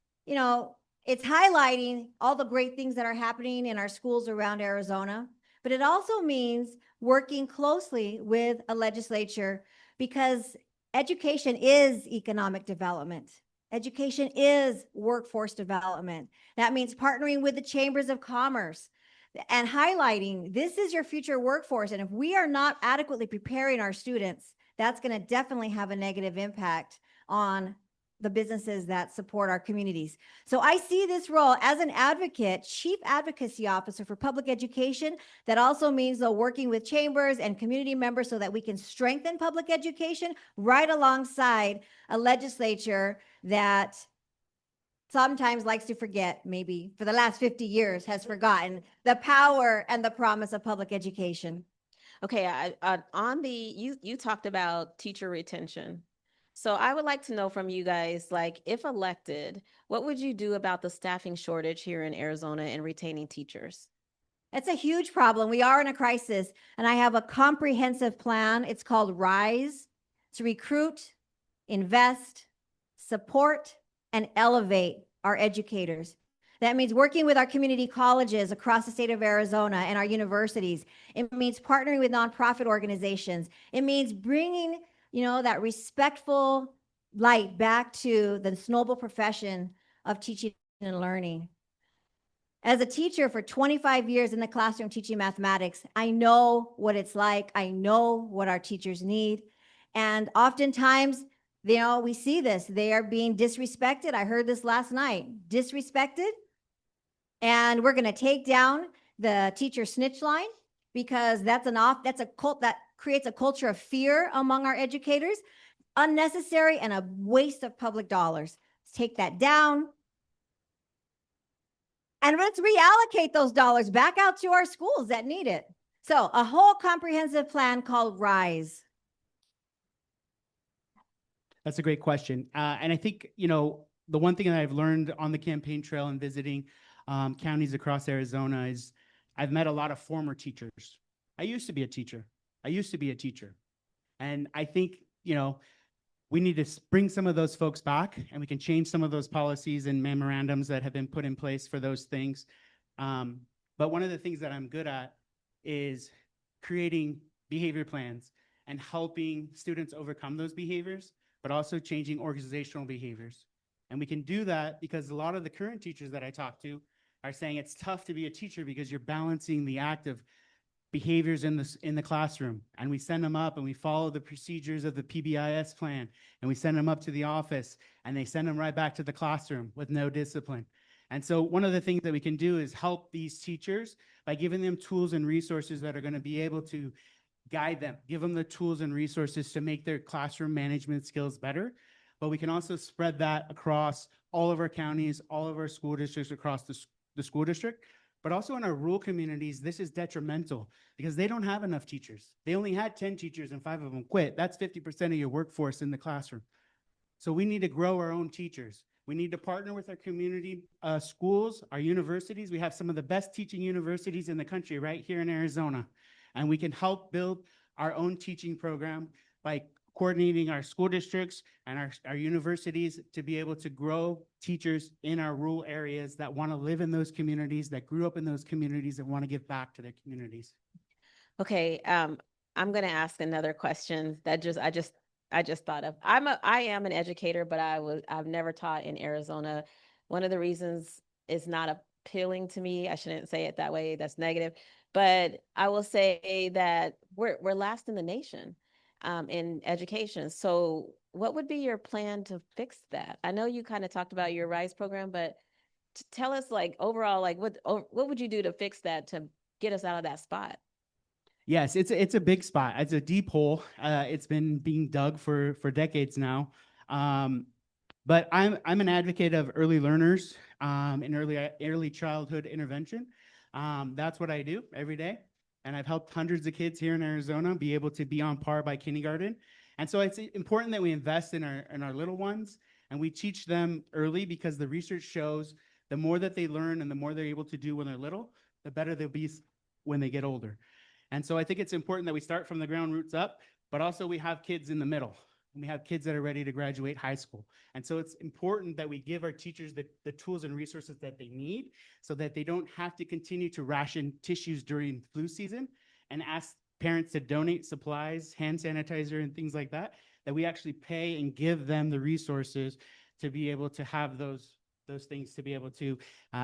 highlighting all the great things that are happening in our schools around Arizona, but it also means working closely with a legislature, because education is economic development. Education is workforce development. That means partnering with the chambers of commerce and highlighting this is your future workforce. And if we are not adequately preparing our students, that's going to definitely have a negative impact on the businesses that support our communities. So I see this role as an advocate, chief advocacy officer for public education. That also means working with chambers and community members so that we can strengthen public education right alongside a legislature that sometimes likes to forget, maybe for the last 50 years has forgotten the power and the promise of public education.
Okay, you talked about teacher retention. So I would like to know from you guys, like, if elected, what would you do about the staffing shortage here in Arizona and retaining teachers?
It's a huge problem. We are in a crisis, and I have a comprehensive plan. It's called RISE, to recruit, invest, support, and elevate our educators. That means working with our community colleges across the state of Arizona and our universities. It means partnering with nonprofit organizations. It means bringing that respectful light back to the noble profession of teaching and learning. As a teacher for 25 years in the classroom teaching mathematics, I know what it's like. I know what our teachers need. And oftentimes, we see this. They are being disrespected. I heard this last night. Disrespected. And we're going to take down the teacher snitch line, because that's a cult that creates a culture of fear among our educators, unnecessary and a waste of public dollars. Let's take that down. And let's reallocate those dollars back out to our schools that need it. So a whole comprehensive plan called RISE.
That's a great question. And I think, the one thing that I've learned on the campaign trail and visiting counties across Arizona is I've met a lot of former teachers. I used to be a teacher. And I think, we need to bring some of those folks back, and we can change some of those policies and memorandums that have been put in place for those things. But one of the things that I'm good at is creating behavior plans and helping students overcome those behaviors, but also changing organizational behaviors. And we can do that because a lot of the current teachers that I talk to are saying it's tough to be a teacher because you're balancing the active behaviors in the classroom. And we send them up and we follow the procedures of the PBIS plan, and we send them up to the office, and they send them right back to the classroom with no discipline. And so one of the things that we can do is help these teachers by giving them tools and resources that are going to be able to guide them, give them the tools and resources to make their classroom management skills better. But we can also spread that across all of our counties, all of our school districts across the school district. But also in our rural communities, this is detrimental because they don't have enough teachers. They only had 10 teachers and 5 of them quit. That's 50% of your workforce in the classroom. So we need to grow our own teachers. We need to partner with our community schools, our universities. We have some of the best teaching universities in the country right here in Arizona. And we can help build our own teaching program by coordinating our school districts and our universities to be able to grow teachers in our rural areas that want to live in those communities, that grew up in those communities, and want to give back to their communities.
Okay, I'm going to ask another question that I just thought of. I am an educator, but I've never taught in Arizona. One of the reasons it's not appealing to me, I shouldn't say it that way, that's negative, but I will say that we're last in the nation in education. So what would be your plan to fix that? I know you kind of talked about your RISE program, but tell us like overall, like what would you do to fix that, to get us out of that spot?
Yes, it's a big spot. It's a deep hole. It's been being dug for decades now. But I'm an advocate of early learners and early childhood intervention. That's what I do every day. And I've helped hundreds of kids here in Arizona be able to be on par by kindergarten. And so it's important that we invest in our little ones and we teach them early, because the research shows the more that they learn and the more they're able to do when they're little, the better they'll be when they get older. And so I think it's important that we start from the ground roots up, but also we have kids in the middle. And we have kids that are ready to graduate high school. And so it's important that we give our teachers the tools and resources that they need so that they don't have to continue to ration tissues during flu season and ask parents to donate supplies, hand sanitizer, and things like that, that we actually pay and give them the resources to be able to have those things, to be able to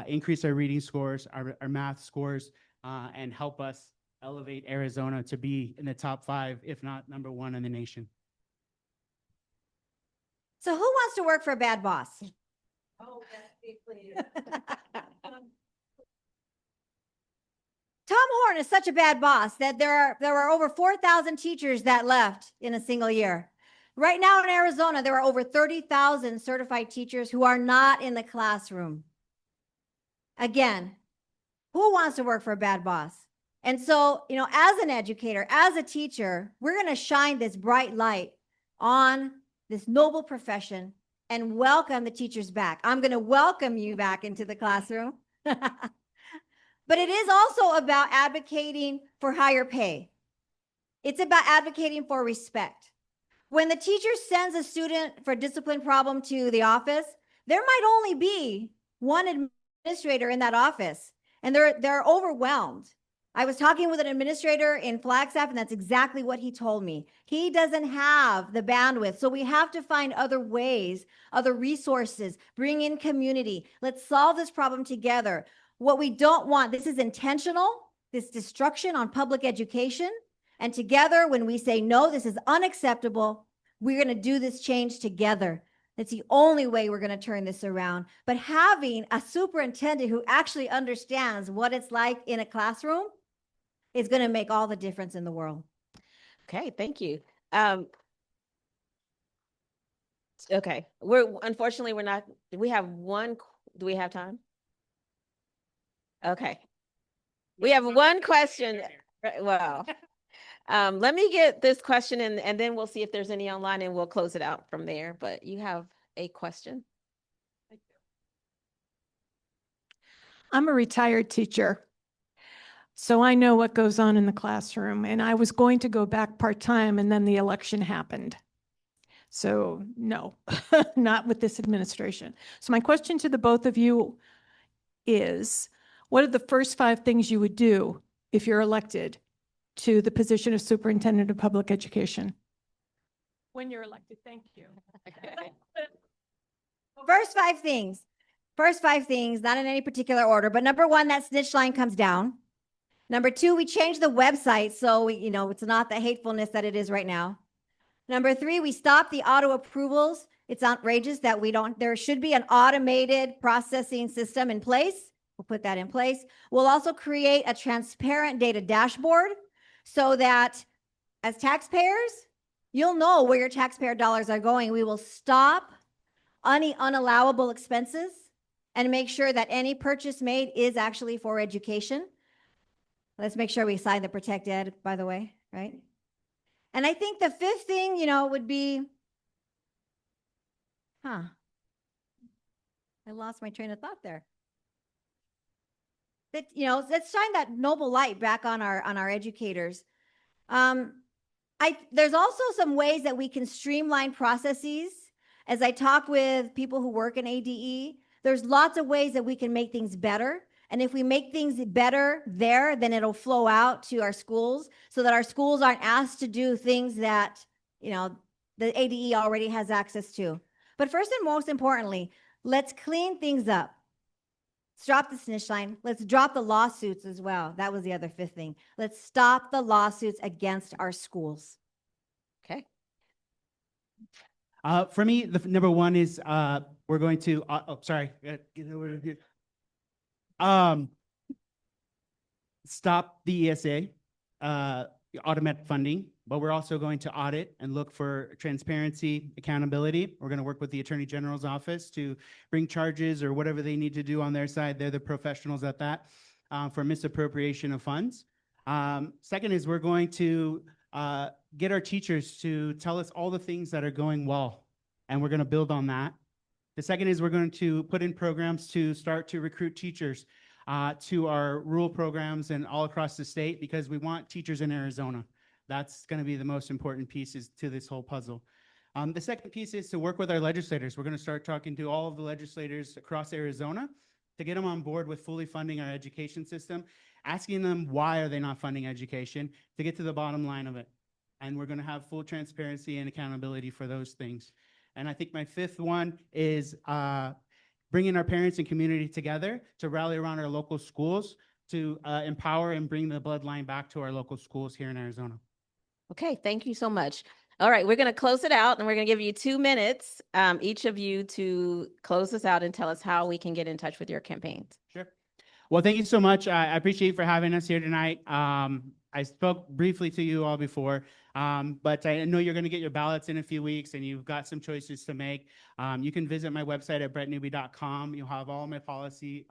increase our reading scores, our math scores, and help us elevate Arizona to be in the top 5, if not #1 in the nation.
So who wants to work for a bad boss?
Oh, yes, please.
Tom Horn is such a bad boss that there were over 4,000 teachers that left in a single year. Right now in Arizona, there are over 30,000 certified teachers who are not in the classroom. Again, who wants to work for a bad boss? And so, as an educator, as a teacher, we're going to shine this bright light on this noble profession and welcome the teachers back. I'm going to welcome you back into the classroom. But it is also about advocating for higher pay. It's about advocating for respect. When the teacher sends a student for a discipline problem to the office, there might only be one administrator in that office, and they're overwhelmed. I was talking with an administrator in Flagstaff, and that's exactly what he told me. He doesn't have the bandwidth. So we have to find other ways, other resources, bring in community. Let's solve this problem together. What we don't want, this is intentional, this destruction on public education. And together, when we say, no, this is unacceptable, we're going to do this change together. It's the only way we're going to turn this around. But having a superintendent who actually understands what it's like in a classroom is going to make all the difference in the world.
Okay, thank you. Okay, unfortunately we're not. Do we have time? Okay, we have one question. Wow. Let me get this question in, and then we'll see if there's any online, and we'll close it out from there. But you have a question.
I'm a retired teacher, so I know what goes on in the classroom, and I was going to go back part-time, and then the election happened. So no, not with this administration. So my question to the both of you is, what are the first 5 things you would do if you're elected to the position of Superintendent of Public Education? When you're elected, thank you.
First 5 things. First 5 things, not in any particular order, but number 1, that snitch line comes down. Number 2, we change the website so it's not the hatefulness that it is right now. Number 3, we stop the auto approvals. It's outrageous that there should be an automated processing system in place. We'll put that in place. We'll also create a transparent data dashboard so that as taxpayers, you'll know where your taxpayer dollars are going. We will stop any unallowable expenses and make sure that any purchase made is actually for education. Let's make sure we sign the Protect Ed, by the way, right? And I think the 5th thing, would be, I lost my train of thought there. That, let's shine that noble light back on our educators. There's also some ways that we can streamline processes. As I talk with people who work in ADE, there's lots of ways that we can make things better. And if we make things better there, then it'll flow out to our schools so that our schools aren't asked to do things that, you know, the ADE already has access to. But first and most importantly, let's clean things up. Let's drop the snitch line. Let's drop the lawsuits as well. That was the other fifth thing. Let's stop the lawsuits against our schools.
Okay.
For me, the number one is we're going to. Sorry. Get over here. Stop the ESA automatic funding, but we're also going to audit and look for transparency, accountability. We're going to work with the Attorney General's office to bring charges or whatever they need to do on their side. They're the professionals at that for misappropriation of funds. Second is we're going to get our teachers to tell us all the things that are going well, and we're going to build on that. The second is we're going to put in programs to start to recruit teachers to our rural programs and all across the state, because we want teachers in Arizona. That's going to be the most important pieces to this whole puzzle. The second piece is to work with our legislators. We're going to start talking to all of the legislators across Arizona to get them on board with fully funding our education system, asking them why are they not funding education, to get to the bottom line of it. And we're going to have full transparency and accountability for those things. And I think my fifth one is bringing our parents and community together to rally around our local schools to empower and bring the bloodline back to our local schools here in Arizona.
Okay, thank you so much. All right, we're going to close it out and we're going to give you 2 minutes, each of you, to close this out and tell us how we can get in touch with your campaigns.
Sure. Well, thank you so much. I appreciate you for having us here tonight. I spoke briefly to you all before, but I know you're going to get your ballots in a few weeks and you've got some choices to make. You can visit my website at bretnewby.com. You'll have all my policy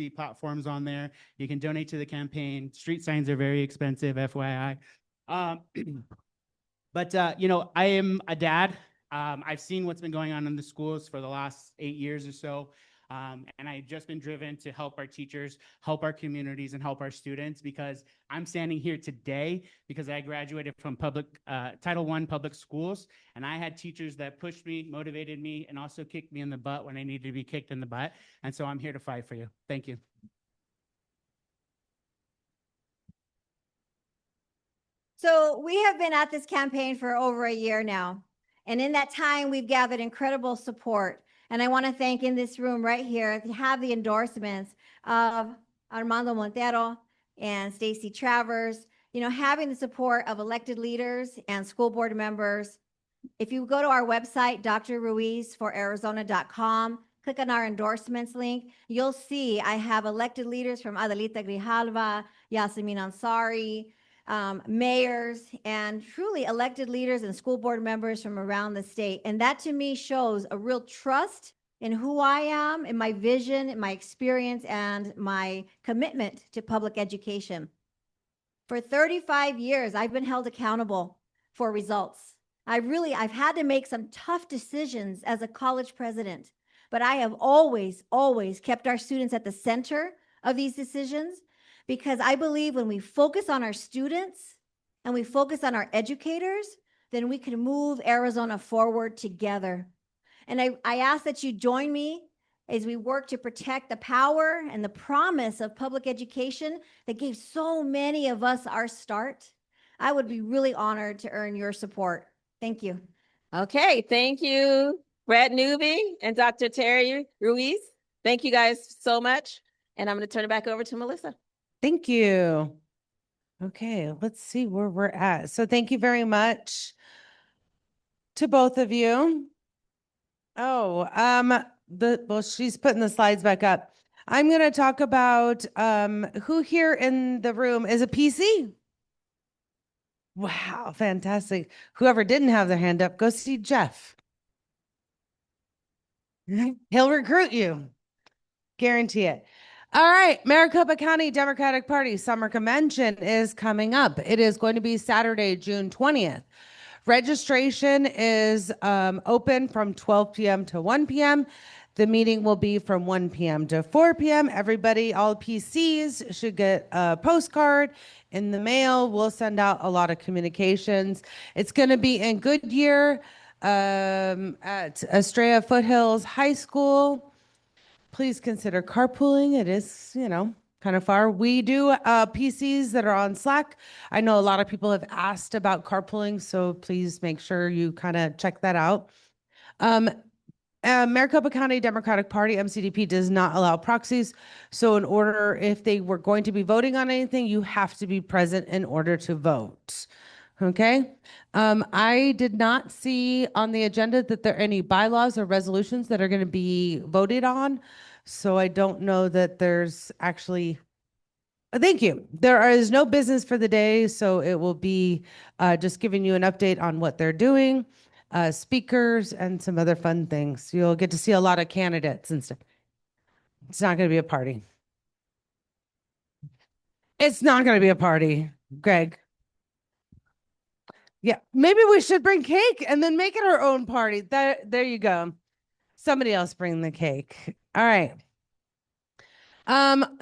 platforms on there. You can donate to the campaign. Street signs are very expensive, FYI. But you know, I am a dad. I've seen what's been going on in the schools for the last 8 years or so. And I've just been driven to help our teachers, help our communities, and help our students, because I'm standing here today because I graduated from Title I public schools, and I had teachers that pushed me, motivated me, and also kicked me in the butt when I needed to be kicked in the butt. And so I'm here to fight for you. Thank you.
So we have been at this campaign for over a year now. And in that time, we've gathered incredible support. And I want to thank in this room right here, to have the endorsements of Armando Montero and Stacy Travers, you know, having the support of elected leaders and school board members. If you go to our website, drruizforarizona.com, click on our endorsements link, you'll see I have elected leaders from Adelita Grijalva, Yasemin Ansari, mayors, and truly elected leaders and school board members from around the state. And that to me shows a real trust in who I am, in my vision, in my experience, and my commitment to public education. For 35 years, I've been held accountable for results. I've had to make some tough decisions as a college president, but I have always kept our students at the center of these decisions, because I believe when we focus on our students and we focus on our educators, then we can move Arizona forward together. And I ask that you join me as we work to protect the power and the promise of public education that gave so many of us our start. I would be really honored to earn your support. Thank you.
Okay, thank you, Bret Newby and Dr. Terry Ruiz. Thank you guys so much. And I'm going to turn it back over to Melissa.
Thank you. Okay, let's see where we're at. So thank you very much to both of you. Oh, well, she's putting the slides back up. I'm going to talk about who here in the room is a PC. Wow, fantastic. Whoever didn't have their hand up, go see Jeff. He'll recruit you. Guarantee it. All right, Maricopa County Democratic Party Summer Convention is coming up. It is going to be Saturday, June 20th. Registration is open from 12 p.m. to 1 p.m. The meeting will be from 1 p.m. to 4 p.m. Everybody, all PCs should get a postcard in the mail. We'll send out a lot of communications. It's going to be in Goodyear at Estrella Foothills High School. Please consider carpooling. It is, kind of far. We do PCs that are on Slack. I know a lot of people have asked about carpooling, so please make sure you kind of check that out. Maricopa County Democratic Party, MCDP, does not allow proxies. So in order, if they were going to be voting on anything, you have to be present in order to vote. Okay. I did not see on the agenda that there are any bylaws or resolutions that are going to be voted on. So I don't know that there's actually, thank you. There is no business for the day. So it will be just giving you an update on what they're doing, speakers, and some other fun things. You'll get to see a lot of candidates and stuff. It's not going to be a party. It's not going to be a party, Greg. Yeah, maybe we should bring cake and then make it our own party. There you go. Somebody else bring the cake. All right.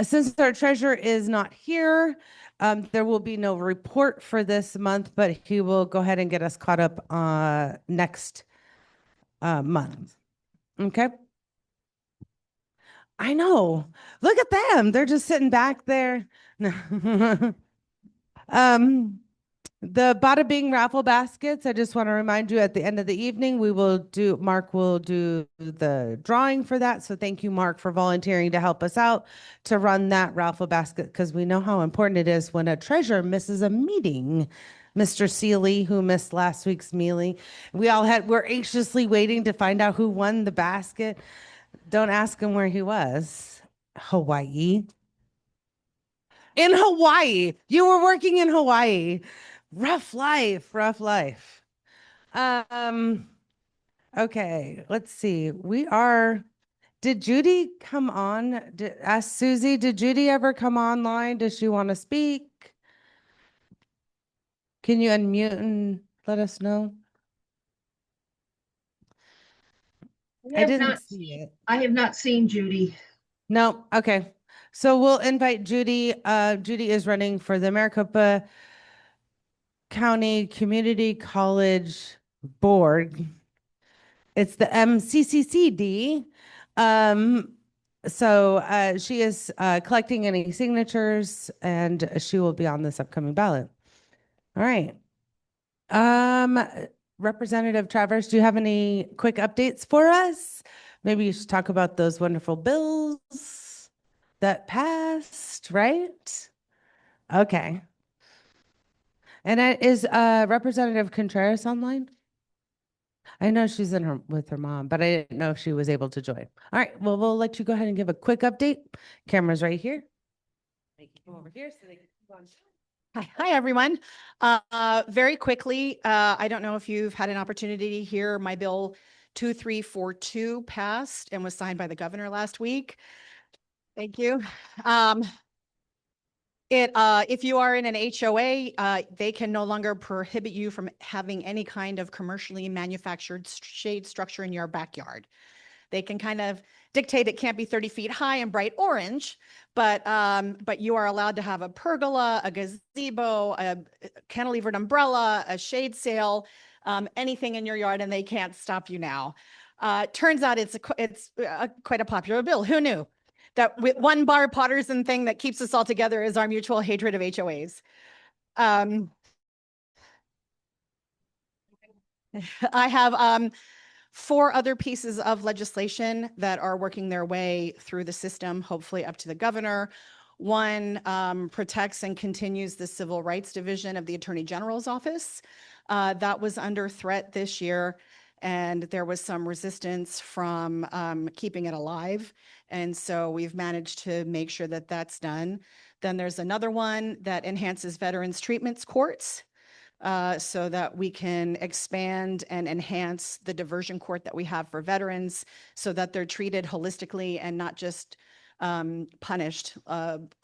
Since our treasurer is not here, there will be no report for this month, but he will go ahead and get us caught up next month. Okay. I know. Look at them. They're just sitting back there. The Bada Bing raffle baskets, I just want to remind you at the end of the evening, Mark will do the drawing for that. So thank you, Mark, for volunteering to help us out to run that raffle basket, because we know how important it is when a treasurer misses a meeting. Mr. Seeley, who missed last week's meeting. We're anxiously waiting to find out who won the basket. Don't ask him where he was. Hawaii. In Hawaii. You were working in Hawaii. Rough life. Okay, let's see. Did Judy come on? Ask Susie, did Judy ever come online? Does she want to speak? Can you unmute and let us know? I didn't see it.
I have not seen Judy.
No, okay. So we'll invite Judy. Judy is running for the Maricopa County Community College Board. It's the MCCCD. So she is collecting any signatures, and she will be on this upcoming ballot. All right. Representative Travers, do you have any quick updates for us? Maybe you should talk about those wonderful bills that passed, right? Okay. And is Representative Contreras online? I know she's with her mom, but I didn't know if she was able to join. All right, well, we'll let you go ahead and give a quick update. Camera's right here. Come over here so they can keep on.
Hi, everyone. Very quickly, I don't know if you've had an opportunity to hear my bill 2342 passed and was signed by the governor last week. Thank you. If you are in an HOA, they can no longer prohibit you from having any kind of commercially manufactured shade structure in your backyard. They can kind of dictate it can't be 30 feet high and bright orange, but you are allowed to have a pergola, a gazebo, a cantilevered umbrella, a shade sail, anything in your yard, and they can't stop you now. Turns out it's quite a popular bill. Who knew? That with one bar Potterson thing that keeps us all together is our mutual hatred of HOAs. I have 4 other pieces of legislation that are working their way through the system, hopefully up to the governor. One protects and continues the Civil Rights Division of the Attorney General's office. That was under threat this year, and there was some resistance from keeping it alive. And so we've managed to make sure that that's done. Then there's another one that enhances veterans treatments courts so that we can expand and enhance the diversion court that we have for veterans so that they're treated holistically and not just punished.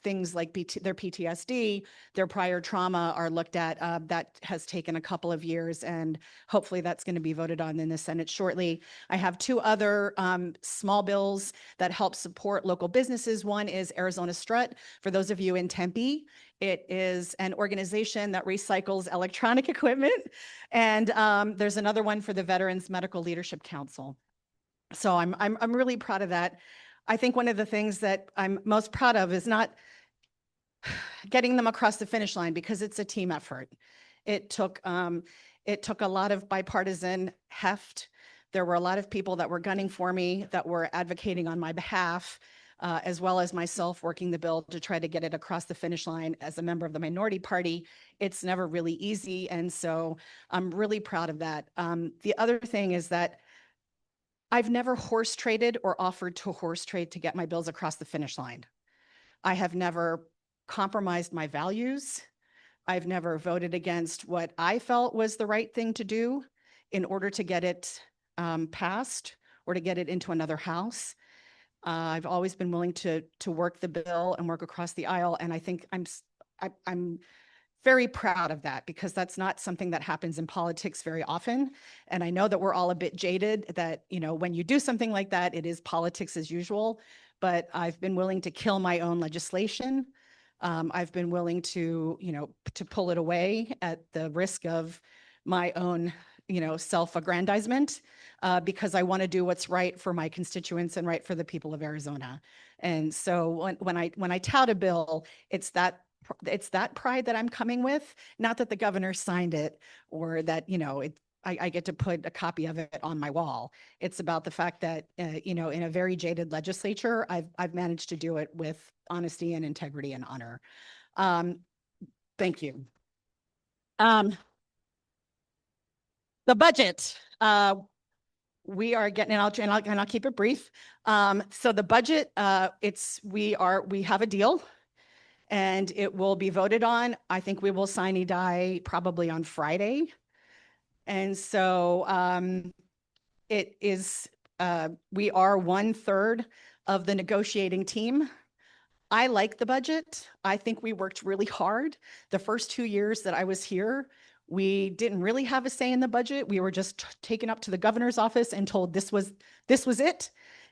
Things like their PTSD, their prior trauma are looked at. That has taken a couple of years, and hopefully that's going to be voted on in the Senate shortly. I have two other small bills that help support local businesses. One is Arizona Strut. For those of you in Tempe, it is an organization that recycles electronic equipment. And there's another one for the Veterans Medical Leadership Council. So I'm really proud of that. I think one of the things that I'm most proud of is not getting them across the finish line, because it's a team effort. It took a lot of bipartisan heft. There were a lot of people that were gunning for me, that were advocating on my behalf, as well as myself working the bill to try to get it across the finish line. As a member of the minority party, it's never really easy. And so I'm really proud of that. The other thing is that I've never horse traded or offered to horse trade to get my bills across the finish line. I have never compromised my values. I've never voted against what I felt was the right thing to do in order to get it passed or to get it into another house. I've always been willing to work the bill and work across the aisle, and I think I'm very proud of that, because that's not something that happens in politics very often. And I know that we're all a bit jaded that, you know, when you do something like that, it is politics as usual, but I've been willing to kill my own legislation. I've been willing to, you know, to pull it away at the risk of my own, you know, self-aggrandizement, because I want to do what's right for my constituents and right for the people of Arizona. And so when I tout a bill, it's that pride that I'm coming with, not that the governor signed it or that, you know, I get to put a copy of it on my wall. It's about the fact that, you know, in a very jaded legislature, I've managed to do it with honesty and integrity and honor. Thank you. The budget. We are getting, and I'll keep it brief. So the budget, we have a deal, and it will be voted on. I think we will sine die probably on Friday. And so it is, we are 1/3 of the negotiating team. I like the budget. I think we worked really hard. The first 2 years that I was here, we didn't really have a say in the budget. We were just taken up to the governor's office and told this was it,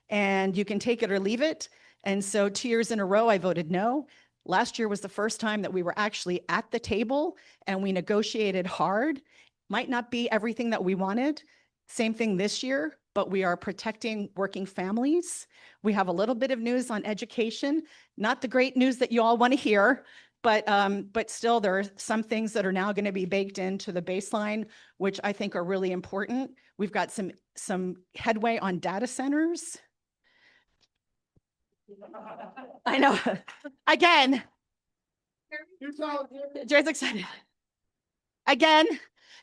and you can take it or leave it. And so 2 years in a row, I voted no. Last year was the first time that we were actually at the table and we negotiated hard. Might not be everything that we wanted. Same thing this year, but we are protecting working families. We have a little bit of news on education, not the great news that you all want to hear, but still there are some things that are now going to be baked into the baseline, which I think are really important. We've got some headway on data centers. I know. Again, Jerry's excited. Again,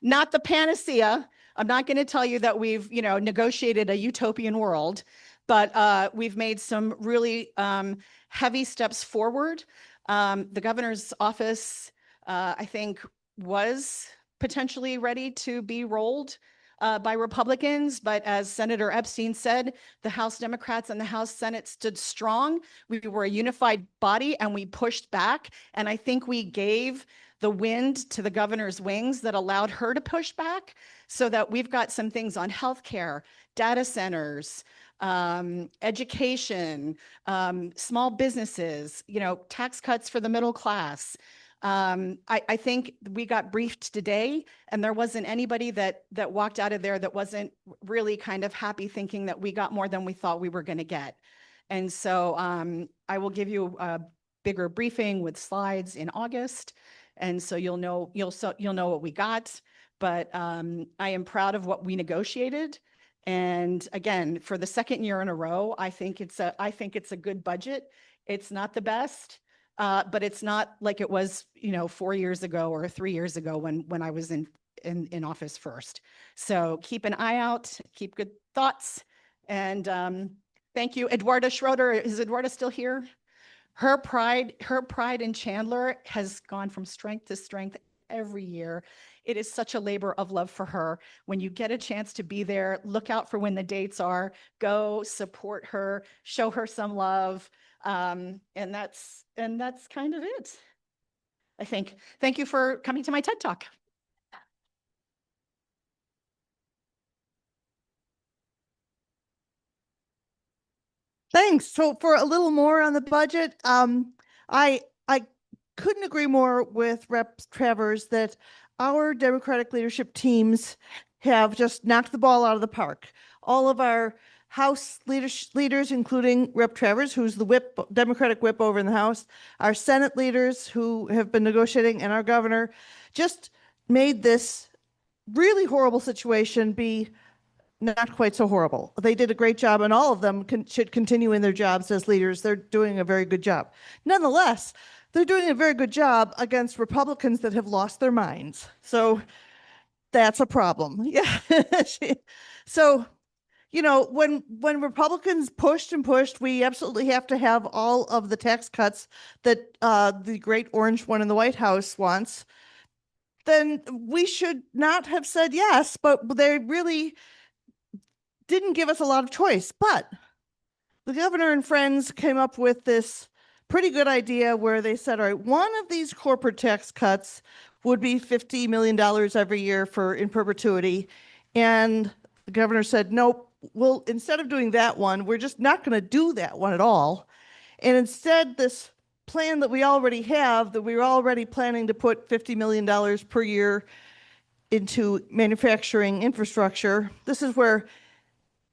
not the panacea. I'm not going to tell you that we've, you know, negotiated a utopian world, but we've made some really heavy steps forward. The governor's office, I think, was potentially ready to be rolled by Republicans, but as Senator Epstein said, the House Democrats and the House Senate stood strong. We were a unified body and we pushed back. And I think we gave the wind to the governor's wings that allowed her to push back, so that we've got some things on healthcare, data centers, education, small businesses, you know, tax cuts for the middle class. I think we got briefed today, and there wasn't anybody that walked out of there that wasn't really kind of happy, thinking that we got more than we thought we were going to get. And so I will give you a bigger briefing with slides in August, and so you'll know what we got. But I am proud of what we negotiated. And again, for the second year in a row, I think it's a good budget. It's not the best, but it's not like it was, you know, 4 years ago or 3 years ago when I was in office first. So keep an eye out, keep good thoughts, and thank you, Eduarda Schroeder. Is Eduarda still here? Her pride in Chandler has gone from strength to strength every year. It is such a labor of love for her. When you get a chance to be there, look out for when the dates are, go support her, show her some love. And that's kind of it, I think. Thank you for coming to my TED Talk.
Thanks. So for a little more on the budget, I couldn't agree more with Rep. Travers that our Democratic leadership teams have just knocked the ball out of the park. All of our House leaders, including Rep. Travers, who's the Democratic whip over in the House, our Senate leaders who have been negotiating, and our governor, just made this really horrible situation be not quite so horrible. They did a great job, and all of them should continue in their jobs as leaders. They're doing a very good job. Nonetheless, they're doing a very good job against Republicans that have lost their minds. So that's a problem. Yeah. So, you know, when Republicans pushed and pushed, we absolutely have to have all of the tax cuts that the great orange one in the White House wants, then we should not have said yes, but they really didn't give us a lot of choice. But the governor and friends came up with this pretty good idea where they said, all right, one of these corporate tax cuts would be $50 million every year in perpetuity. And the governor said, nope, well, instead of doing that one, we're just not going to do that one at all. And instead, this plan that we already have, that we were already planning to put $50 million per year into manufacturing infrastructure, this is where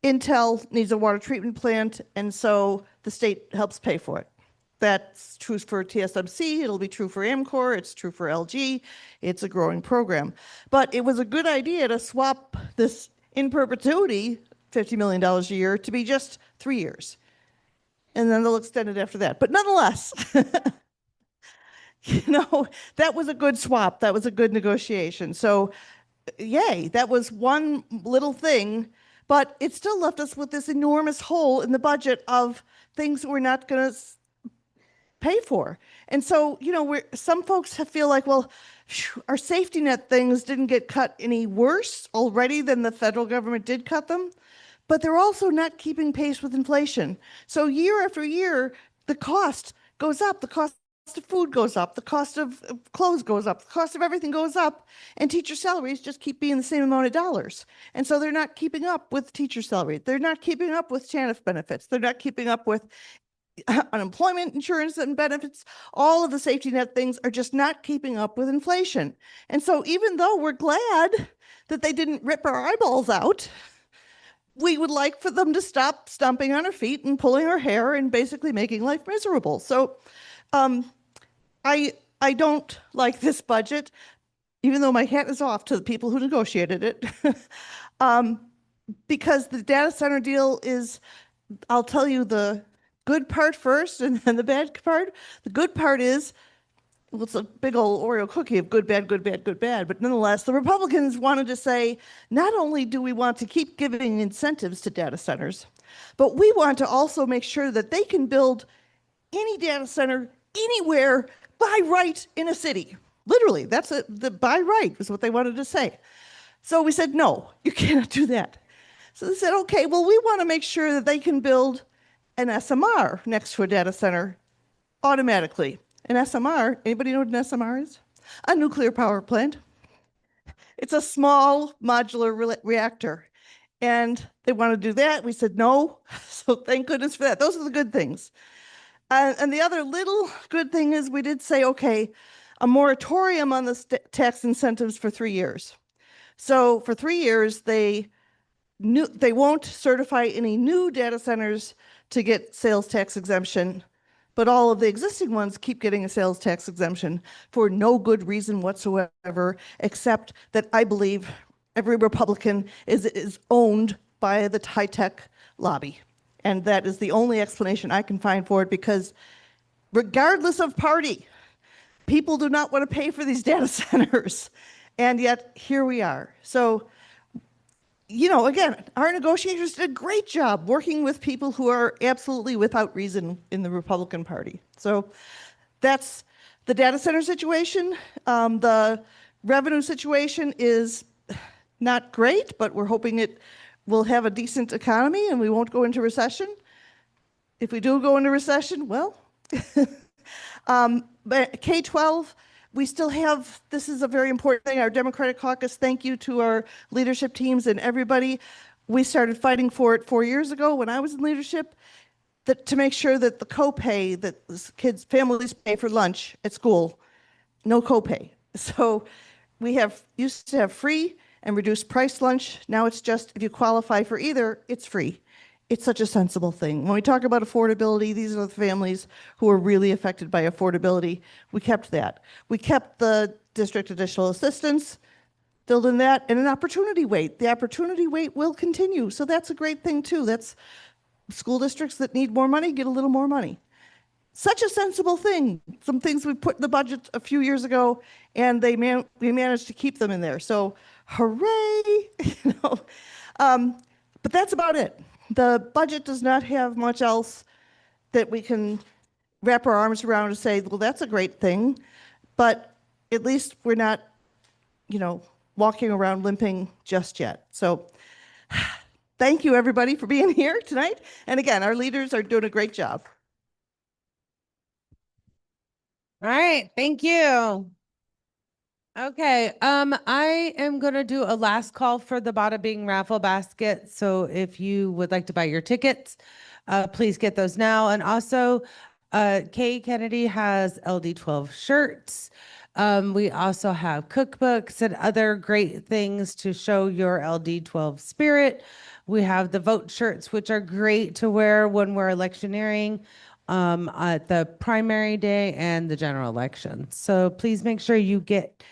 Intel needs a water treatment plant, and so the state helps pay for it. That's true for TSMC, it'll be true for Amcor, it's true for LG, it's a growing program. But it was a good idea to swap this in perpetuity, $50 million a year, to be just 3 years. And then they'll extend it after that. But nonetheless, you know, that was a good swap, that was a good negotiation. So yay, that was one little thing. But it still left us with this enormous hole in the budget of things we're not going to pay for. And so, you know, some folks feel like, well, our safety net things didn't get cut any worse already than the federal government did cut them, but they're also not keeping pace with inflation. So year after year, the cost goes up, the cost of food goes up, the cost of clothes goes up, the cost of everything goes up, and teacher salaries just keep being the same amount of dollars. And so they're not keeping up with teacher salary. They're not keeping up with TANF benefits. They're not keeping up with unemployment insurance and benefits. All of the safety net things are just not keeping up with inflation. And so even though we're glad that they didn't rip our eyeballs out, we would like for them to stop stomping on our feet and pulling our hair and basically making life miserable. So I don't like this budget, even though my hat is off to the people who negotiated it, because the data center deal is, I'll tell you the good part first and then the bad part. The good part is, well, it's a big old Oreo cookie of good, bad, good, bad, good, bad. But nonetheless, the Republicans wanted to say, not only do we want to keep giving incentives to data centers, but we want to also make sure that they can build any data center anywhere by right in a city. Literally, that's the by right was what they wanted to say. So we said, no, you cannot do that. So they said, okay, well, we want to make sure that they can build an SMR next to a data center automatically. An SMR, anybody know what an SMR is? A nuclear power plant. It's a small modular reactor. And they want to do that. We said no. So thank goodness for that. Those are the good things. And the other little good thing is we did say, okay, a moratorium on the tax incentives for 3 years. So for 3 years, they won't certify any new data centers to get sales tax exemption, but all of the existing ones keep getting a sales tax exemption for no good reason whatsoever, except that I believe every Republican is owned by the high-tech lobby. And that is the only explanation I can find for it, because regardless of party, people do not want to pay for these data centers. And yet here we are. So, you know, again, our negotiators did a great job working with people who are absolutely without reason in the Republican Party. So that's the data center situation. The revenue situation is not great, but we're hoping it will have a decent economy and we won't go into recession. if we do go into recession, well, but K-12, we still have, this is a very important thing, our Democratic caucus, thank you to our leadership teams and everybody. We started fighting for it 4 years ago when I was in leadership, that to make sure that the copay that kids, families pay for lunch at school, no copay. So we used to have free and reduced price lunch. Now it's just, if you qualify for either, it's free. It's such a sensible thing. When we talk about affordability, these are the families who are really affected by affordability. We kept that. We kept the district additional assistance, filled in that, and an opportunity weight. The opportunity weight will continue. So that's a great thing too. That's school districts that need more money get a little more money. Such a sensible thing. Some things we put in the budget a few years ago, and we managed to keep them in there. So hooray! But that's about it. The budget does not have much else that we can wrap our arms around and say, well, that's a great thing. But at least we're not, walking around limping just yet. So thank you, everybody, for being here tonight. And again, our leaders are doing a great job.
All right, thank you. Okay, I am gonna do a last call for the Bada Bing raffle basket. So if you would like to buy your tickets, please get those now. And also, Kay Kennedy has LD12 shirts. We also have cookbooks and other great things to show your LD12 spirit. We have the vote shirts, which are great to wear when we're electioneering at the primary day and the general election. So please make sure you get,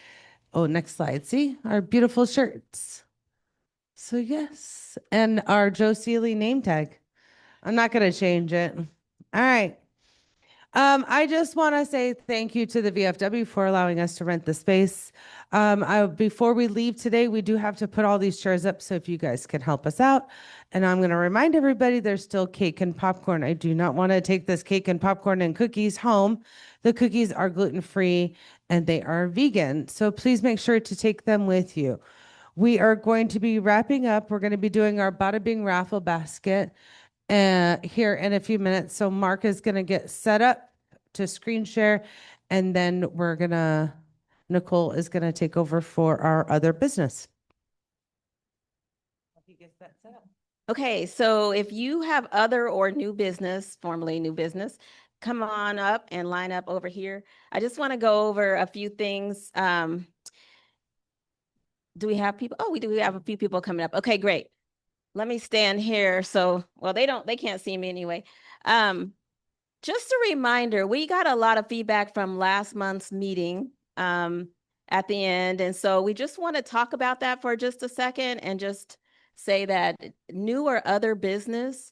next slide. See our beautiful shirts. So yes, and our Joe Seeley name tag. I'm not going to change it. All right. I just want to say thank you to the VFW for allowing us to rent the space. Before we leave today, we do have to put all these chairs up, so if you guys can help us out. And I'm going to remind everybody there's still cake and popcorn. I do not want to take this cake and popcorn and cookies home. The cookies are gluten-free and they are vegan, so please make sure to take them with you. We are going to be wrapping up. We're going to be doing our Bada Bing raffle basket here in a few minutes. So Mark is going to get set up to screen share, and then Nicole is going to take over for our other business.
Okay, so if you have other or new business, formerly new business, come on up and line up over here. I just want to go over a few things. Do we have people? Oh, we do. We have a few people coming up. Okay, great. Let me stand here. So, well, they can't see me anyway. Just a reminder, we got a lot of feedback from last month's meeting at the end. And so we just want to talk about that for just a second and just say that new or other business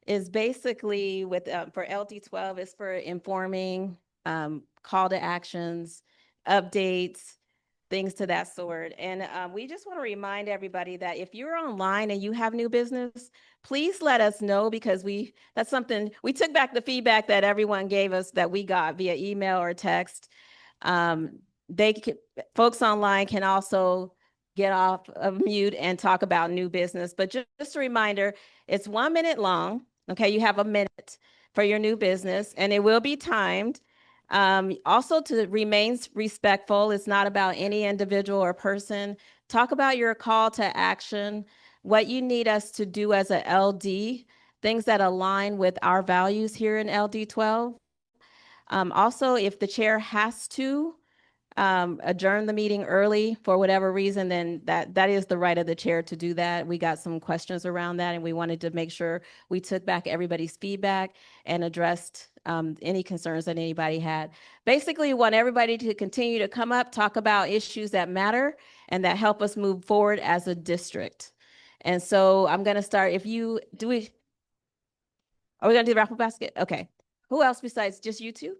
is basically for LD12 is for informing, call to actions, updates, things to that sort. And we just want to remind everybody that if you're online and you have new business, please let us know, because that's something we took back, the feedback that everyone gave us that we got via email or text. Folks online can also get off of mute and talk about new business. But just a reminder, it's 1 minute long. Okay, you have a minute for your new business and it will be timed. Also, to remain respectful, it's not about any individual or person. Talk about your call to action, what you need us to do as a LD, things that align with our values here in LD12. Also, if the chair has to adjourn the meeting early for whatever reason, then that is the right of the chair to do that. We got some questions around that, and we wanted to make sure we took back everybody's feedback and addressed any concerns that anybody had. Basically, we want everybody to continue to come up, talk about issues that matter and that help us move forward as a district. And so I'm going to start. Are we going to do the raffle basket? Okay. Who else besides just you two?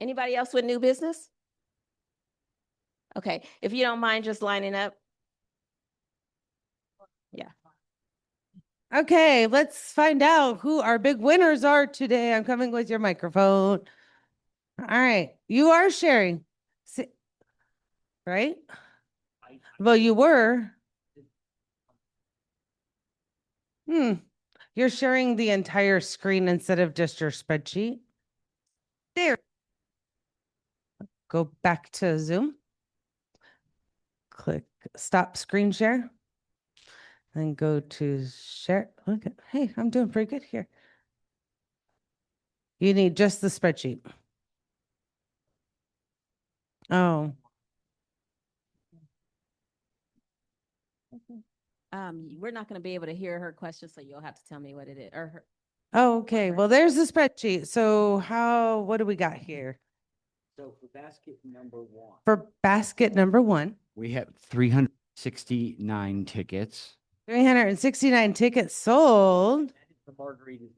Anybody else with new business? Okay, if you don't mind just lining up. Yeah.
Okay, let's find out who our big winners are today. I'm coming with your microphone. All right, you are sharing, right? Well, you were. You're sharing the entire screen instead of just your spreadsheet. There. Go back to Zoom. Click stop screen share. Then go to share. Okay. Hey, I'm doing pretty good here. You need just the spreadsheet. Oh.
We're not going to be able to hear her question, so you'll have to tell me what it is or her.
Oh, okay. Well, there's the spreadsheet. So what do we got here?
So for basket number one.
For basket number one,
We have 369 tickets.
369 tickets sold.
The margaritas.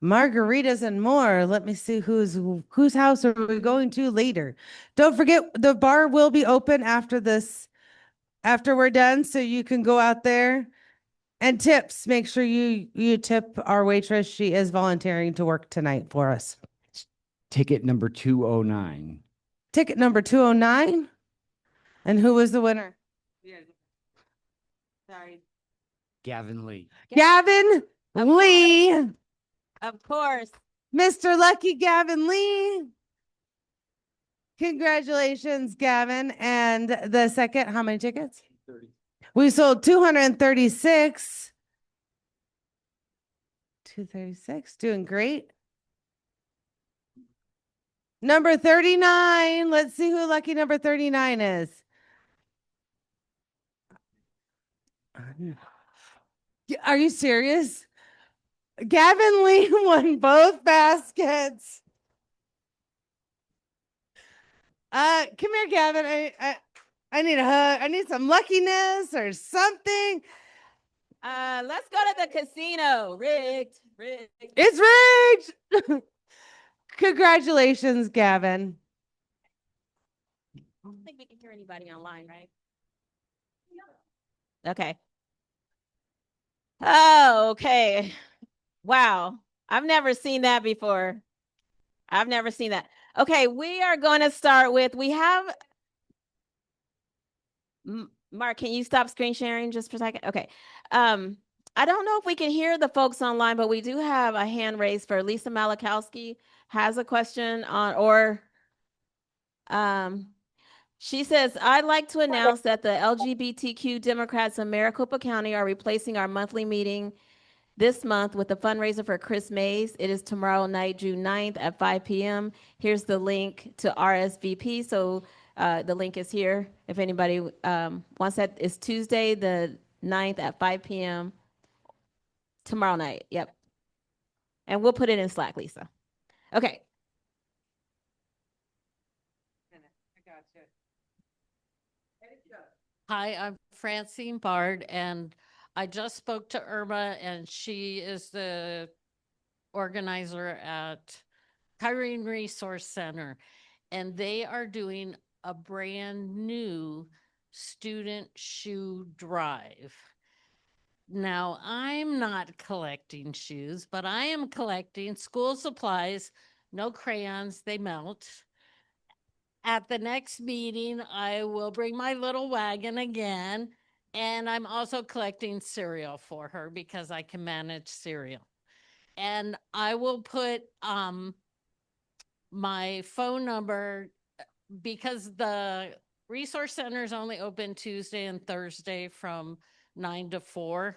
Margaritas and more. Let me see whose house are we going to later. Don't forget the bar will be open after we're done, so you can go out there. And tips, make sure you tip our waitress. She is volunteering to work tonight for us.
Ticket number 209.
Ticket number 209. And who was the winner? Sorry.
Gavin Lee.
Gavin Lee.
Of course.
Mr. Lucky Gavin Lee. Congratulations, Gavin. And the second, how many tickets?
30.
We sold 236. 236, doing great. Number 39. Let's see who lucky number 39 is. Are you serious? Gavin Lee won both baskets. Come here, Gavin. I need a hug. I need some luckiness or something.
Let's go to the casino. Rigged.
It's rigged. Congratulations, Gavin.
I don't think we can hear anybody online, right? Okay. Oh, okay. Wow. I've never seen that before. I've never seen that. Okay, we are going to start with, we have, Mark, can you stop screen sharing just for a second? Okay. I don't know if we can hear the folks online, but we do have a hand raised for Lisa Malakowski has a question she says, I'd like to announce that the LGBTQ Democrats of Maricopa County are replacing our monthly meeting this month with a fundraiser for Chris Mays. It is tomorrow night, June 9th at 5 p.m. Here's the link to RSVP. So the link is here. If anybody wants that, it's Tuesday, the 9th at 5 p.m. tomorrow night. Yep. And we'll put it in Slack, Lisa. Okay.
Hi, I'm Francine Bard, and I just spoke to Irma, and she is the organizer at Kyrene Resource Center, and they are doing a brand new student shoe drive. Now, I'm not collecting shoes, but I am collecting school supplies, no crayons, they melt. At the next meeting, I will bring my little wagon again, and I'm also collecting cereal for her because I can manage cereal. And I will put my phone number because the resource center is only open Tuesday and Thursday from 9 to 4.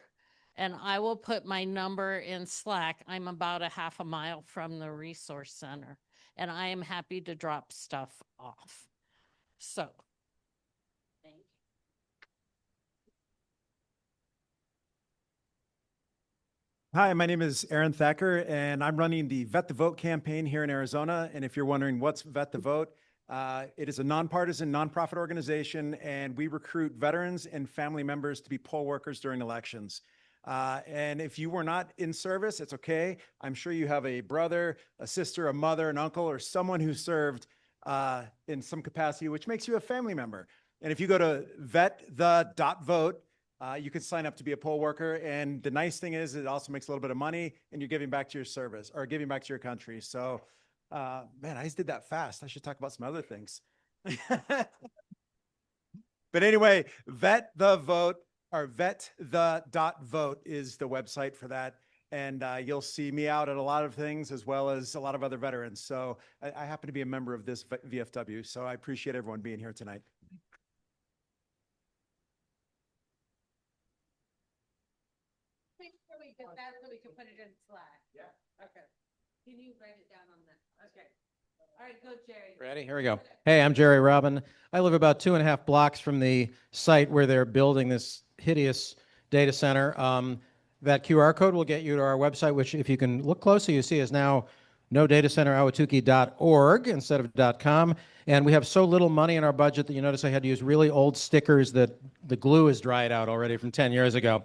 And I will put my number in Slack. I'm about a half a mile from the resource center, and I am happy to drop stuff off. So. Thank you.
Hi, my name is Aaron Thacker, and I'm running the Vet the Vote campaign here in Arizona. And if you're wondering what's Vet the Vote, it is a nonpartisan, nonprofit organization, and we recruit veterans and family members to be poll workers during elections. And if you were not in service, it's okay. I'm sure you have a brother, a sister, a mother, an uncle, or someone who served in some capacity, which makes you a family member. And if you go to vetThe.vote, you can sign up to be a poll worker. And the nice thing is it also makes a little bit of money, and you're giving back to your service or giving back to your country. So, man, I just did that fast. I should talk about some other things. But anyway, VetThe.vote is the website for that. and you'll see me out at a lot of things as well as a lot of other veterans. So I happen to be a member of this VFW, so I appreciate everyone being here tonight.
That's so we can put it in Slack. Yeah. Okay. Can you write it down on that? Okay. All right, go Jerry.
Ready? Here we go. Hey, I'm Jerry Robin. I live about 2.5 blocks from the site where they're building this hideous data center. That QR code will get you to our website, which if you can look closely, you see is now nodatacenter.awatuki.org instead of .com. And we have so little money in our budget that you notice I had to use really old stickers that the glue is dried out already from 10 years ago.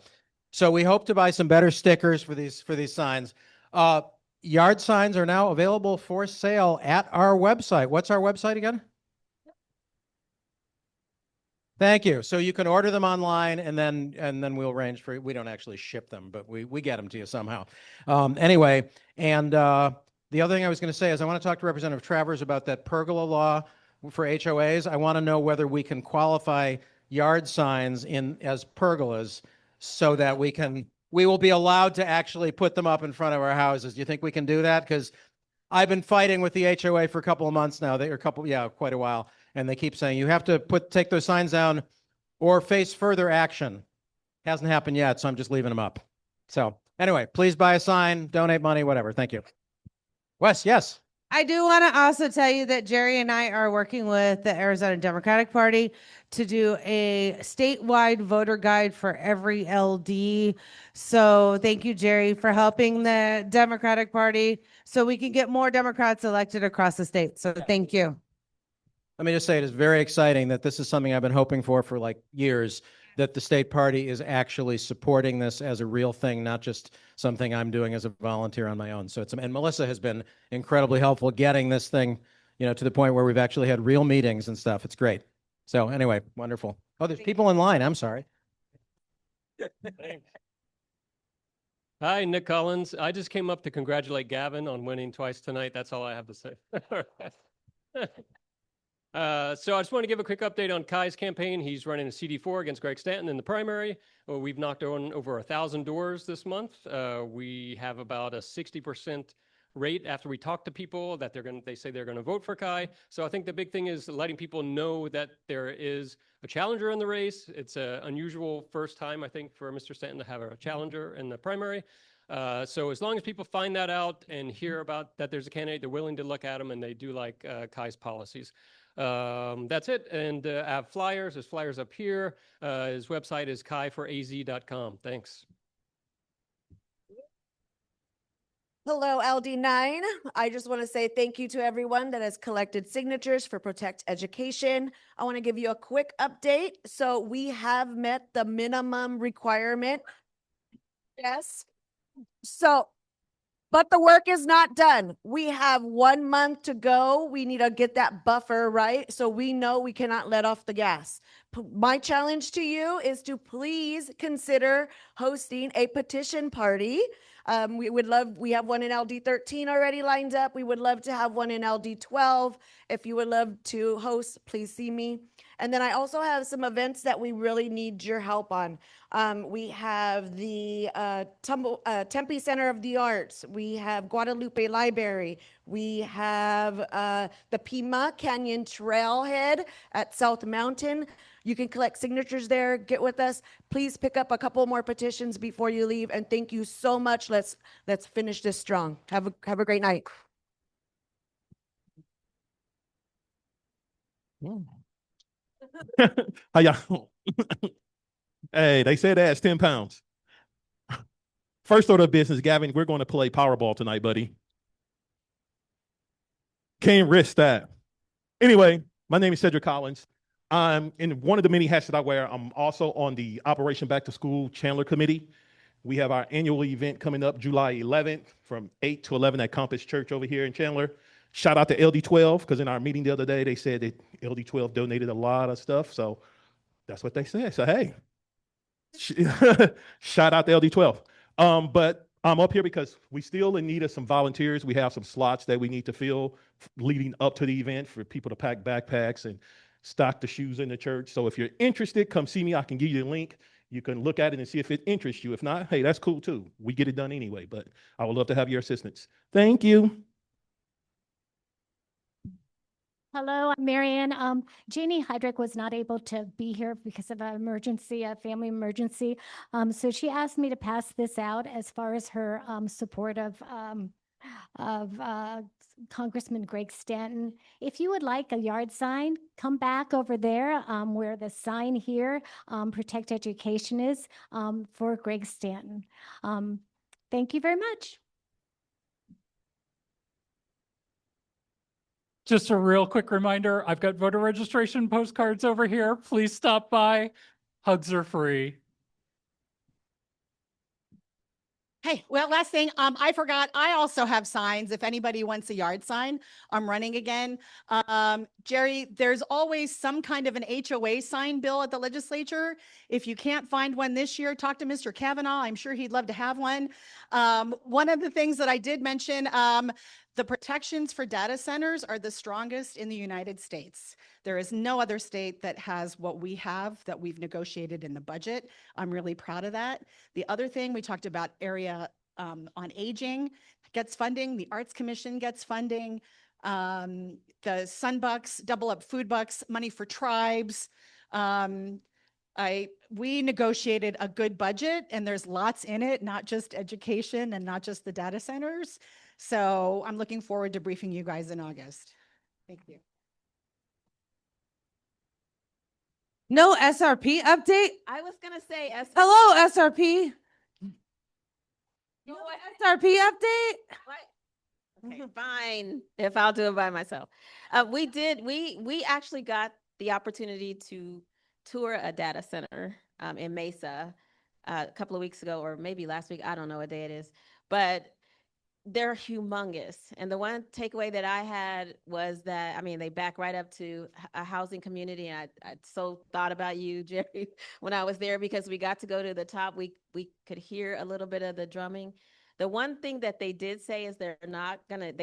So we hope to buy some better stickers for these signs. Yard signs are now available for sale at our website. What's our website again? Thank you. So you can order them online, and then we'll arrange for. We don't actually ship them, but we get them to you somehow. Anyway, and the other thing I was going to say is I want to talk to Representative Travers about that pergola law for HOAs. I want to know whether we can qualify yard signs as pergolas so that we will be allowed to actually put them up in front of our houses. Do you think we can do that? Because I've been fighting with the HOA for a couple of months now. Quite a while. And they keep saying you have to take those signs down or face further action. Hasn't happened yet, so I'm just leaving them up. So anyway, please buy a sign, donate money, whatever. Thank you. Wes, yes.
I do want to also tell you that Jerry and I are working with the Arizona Democratic Party to do a statewide voter guide for every LD. So thank you, Jerry, for helping the Democratic Party so we can get more Democrats elected across the state. So thank you.
Let me just say it is very exciting that this is something I've been hoping for like years, that the state party is actually supporting this as a real thing, not just something I'm doing as a volunteer on my own. So and Melissa has been incredibly helpful getting this thing, to the point where we've actually had real meetings and stuff. It's great. So anyway, wonderful. Oh, there's people in line. I'm sorry.
Hi, Nick Collins. I just came up to congratulate Gavin on winning twice tonight. That's all I have to say. So I just want to give a quick update on Kai's campaign. He's running a CD4 against Greg Stanton in the primary. We've knocked on over 1,000 doors this month. We have about a 60% rate after we talk to people that they say they're going to vote for Kai. So I think the big thing is letting people know that there is a challenger in the race. It's an unusual first time, I think, for Mr. Stanton to have a challenger in the primary. So as long as people find that out and hear about that there's a candidate, they're willing to look at them and they do like Kai's policies. That's it. And I have flyers. There's flyers up here. His website is kaiforaz.com. Thanks.
Hello, LD9. I just want to say thank you to everyone that has collected signatures for Protect Education. I want to give you a quick update. So we have met the minimum requirement. Yes. But the work is not done. We have 1 month to go. We need to get that buffer right. So we know we cannot let off the gas. My challenge to you is to please consider hosting a petition party. We have one in LD13 already lined up. We would love to have one in LD12. If you would love to host, please see me. And then I also have some events that we really need your help on. We have the Tempe Center of the Arts. We have Guadalupe Library. We have the Pima Canyon Trailhead at South Mountain. You can collect signatures there. Get with us. Please pick up a couple more petitions before you leave. And thank you so much. Let's finish this strong. Have a great night.
How y'all? Hey, they said that's 10 pounds. First order of business, Gavin, we're going to play Powerball tonight, buddy. Can't risk that. Anyway, my name is Cedric Collins. I'm in one of the many hats that I wear. I'm also on the Operation Back to School Chandler Committee. We have our annual event coming up July 11th from 8 to 11 at Compass Church over here in Chandler. Shout out to LD12, because in our meeting the other day, they said that LD12 donated a lot of stuff. So that's what they said. So, hey, shout out to LD12. But I'm up here because we still in need of some volunteers. We have some slots that we need to fill leading up to the event for people to pack backpacks and stock the shoes in the church. So if you're interested, come see me. I can give you the link. You can look at it and see if it interests you. If not, hey, that's cool too. We get it done anyway, but I would love to have your assistance. Thank you.
Hello, I'm Marianne. Jeannie Heydrich was not able to be here because of an emergency, a family emergency. So she asked me to pass this out as far as her support of Congressman Greg Stanton. If you would like a yard sign, come back over there where the sign here, Protect Education is, for Greg Stanton. Thank you very much.
Just a real quick reminder, I've got voter registration postcards over here. Please stop by. Hugs are free.
Hey, well, last thing, I forgot, I also have signs. If anybody wants a yard sign, I'm running again. Jerry, there's always some kind of an HOA sign bill at the legislature. If you can't find one this year, talk to Mr. Kavanaugh. I'm sure he'd love to have one. One of the things that I did mention, the protections for data centers are the strongest in the United States. There is no other state that has what we have that we've negotiated in the budget. I'm really proud of that. The other thing, we talked about area on aging gets funding. The Arts Commission gets funding. The Sunbucks, Double Up Food Bucks, money for tribes. We negotiated a good budget, and there's lots in it, not just education and not just the data centers. So I'm looking forward to briefing you guys in August. Thank you.
No SRP update?
I was gonna say SRP.
Hello, SRP.
You know what?
SRP update?
Okay, fine. If I'll do it by myself. We actually got the opportunity to tour a data center in Mesa a couple of weeks ago, or maybe last week. I don't know what day it is, but they're humongous. And the one takeaway that I had was that, I mean, they back right up to a housing community. And I so thought about you, Jerry, when I was there, because we got to go to the top. We could hear a little bit of the drumming. The one thing that they did say is they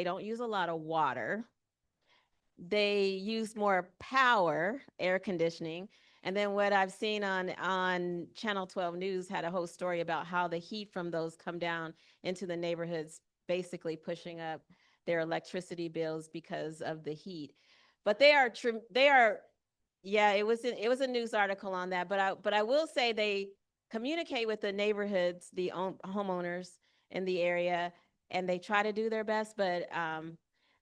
don't use a lot of water. They use more power, air conditioning. And then what I've seen on Channel 12 News had a whole story about how the heat from those come down into the neighborhoods, basically pushing up their electricity bills because of the heat. But yeah, it was a news article on that. But I will say they communicate with the neighborhoods, the homeowners in the area, and they try to do their best. But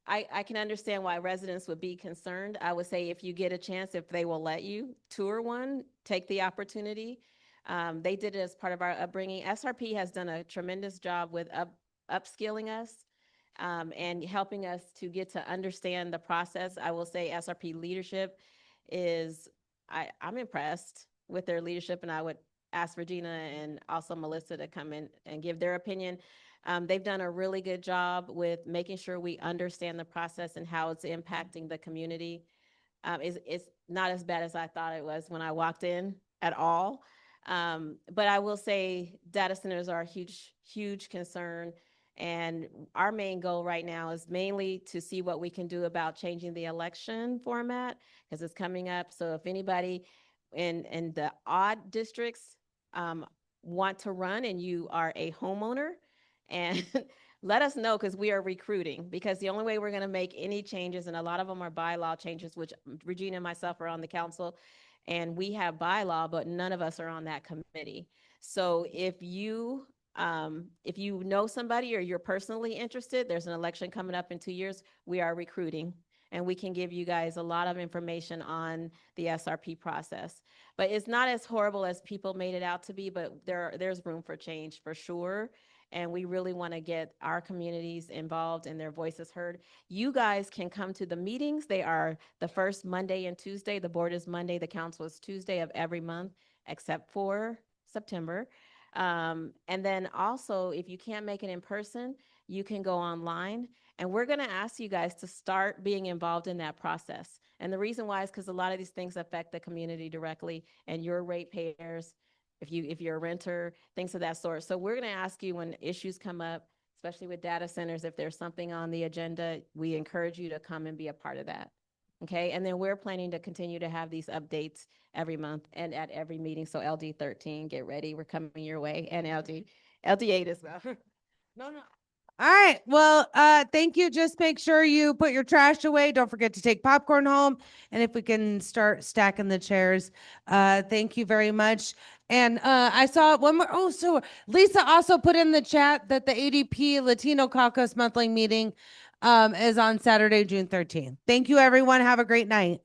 I can understand why residents would be concerned. I would say if you get a chance, if they will let you tour one, take the opportunity. They did it as part of our upbringing. SRP has done a tremendous job with upskilling us and helping us to get to understand the process. I will say SRP leadership I'm impressed with their leadership, and I would ask Regina and also Melissa to come in and give their opinion. They've done a really good job with making sure we understand the process and how it's impacting the community. It's not as bad as I thought it was when I walked in at all. But I will say data centers are a huge, huge concern. And our main goal right now is mainly to see what we can do about changing the election format, because it's coming up. So if anybody in the odd districts want to run and you are a homeowner, and let us know, because we are recruiting, because the only way we're going to make any changes, and a lot of them are bylaw changes, which Regina and myself are on the council, and we have bylaw, but none of us are on that committee. So if you know somebody or you're personally interested, there's an election coming up in 2 years, we are recruiting, and we can give you guys a lot of information on the SRP process. But it's not as horrible as people made it out to be, but there's room for change for sure. And we really want to get our communities involved and their voices heard. You guys can come to the meetings. They are the first Monday and Tuesday. The board is Monday, the council is Tuesday of every month, except for September. And then also, if you can't make it in person, you can go online. And we're going to ask you guys to start being involved in that process. And the reason why is because a lot of these things affect the community directly, and your ratepayers, if you're a renter, things of that sort. So we're going to ask you when issues come up, especially with data centers, if there's something on the agenda, we encourage you to come and be a part of that. Okay, and then we're planning to continue to have these updates every month and at every meeting. So LD13, get ready. We're coming your way, and LD8 as well. No.
All right. Well, thank you. Just make sure you put your trash away. Don't forget to take popcorn home. And if we can start stacking the chairs, thank you very much. And I saw one more. Oh, so Lisa also put in the chat that the ADP Latino Caucus monthly meeting is on Saturday, June 13th. Thank you, everyone. Have a great night.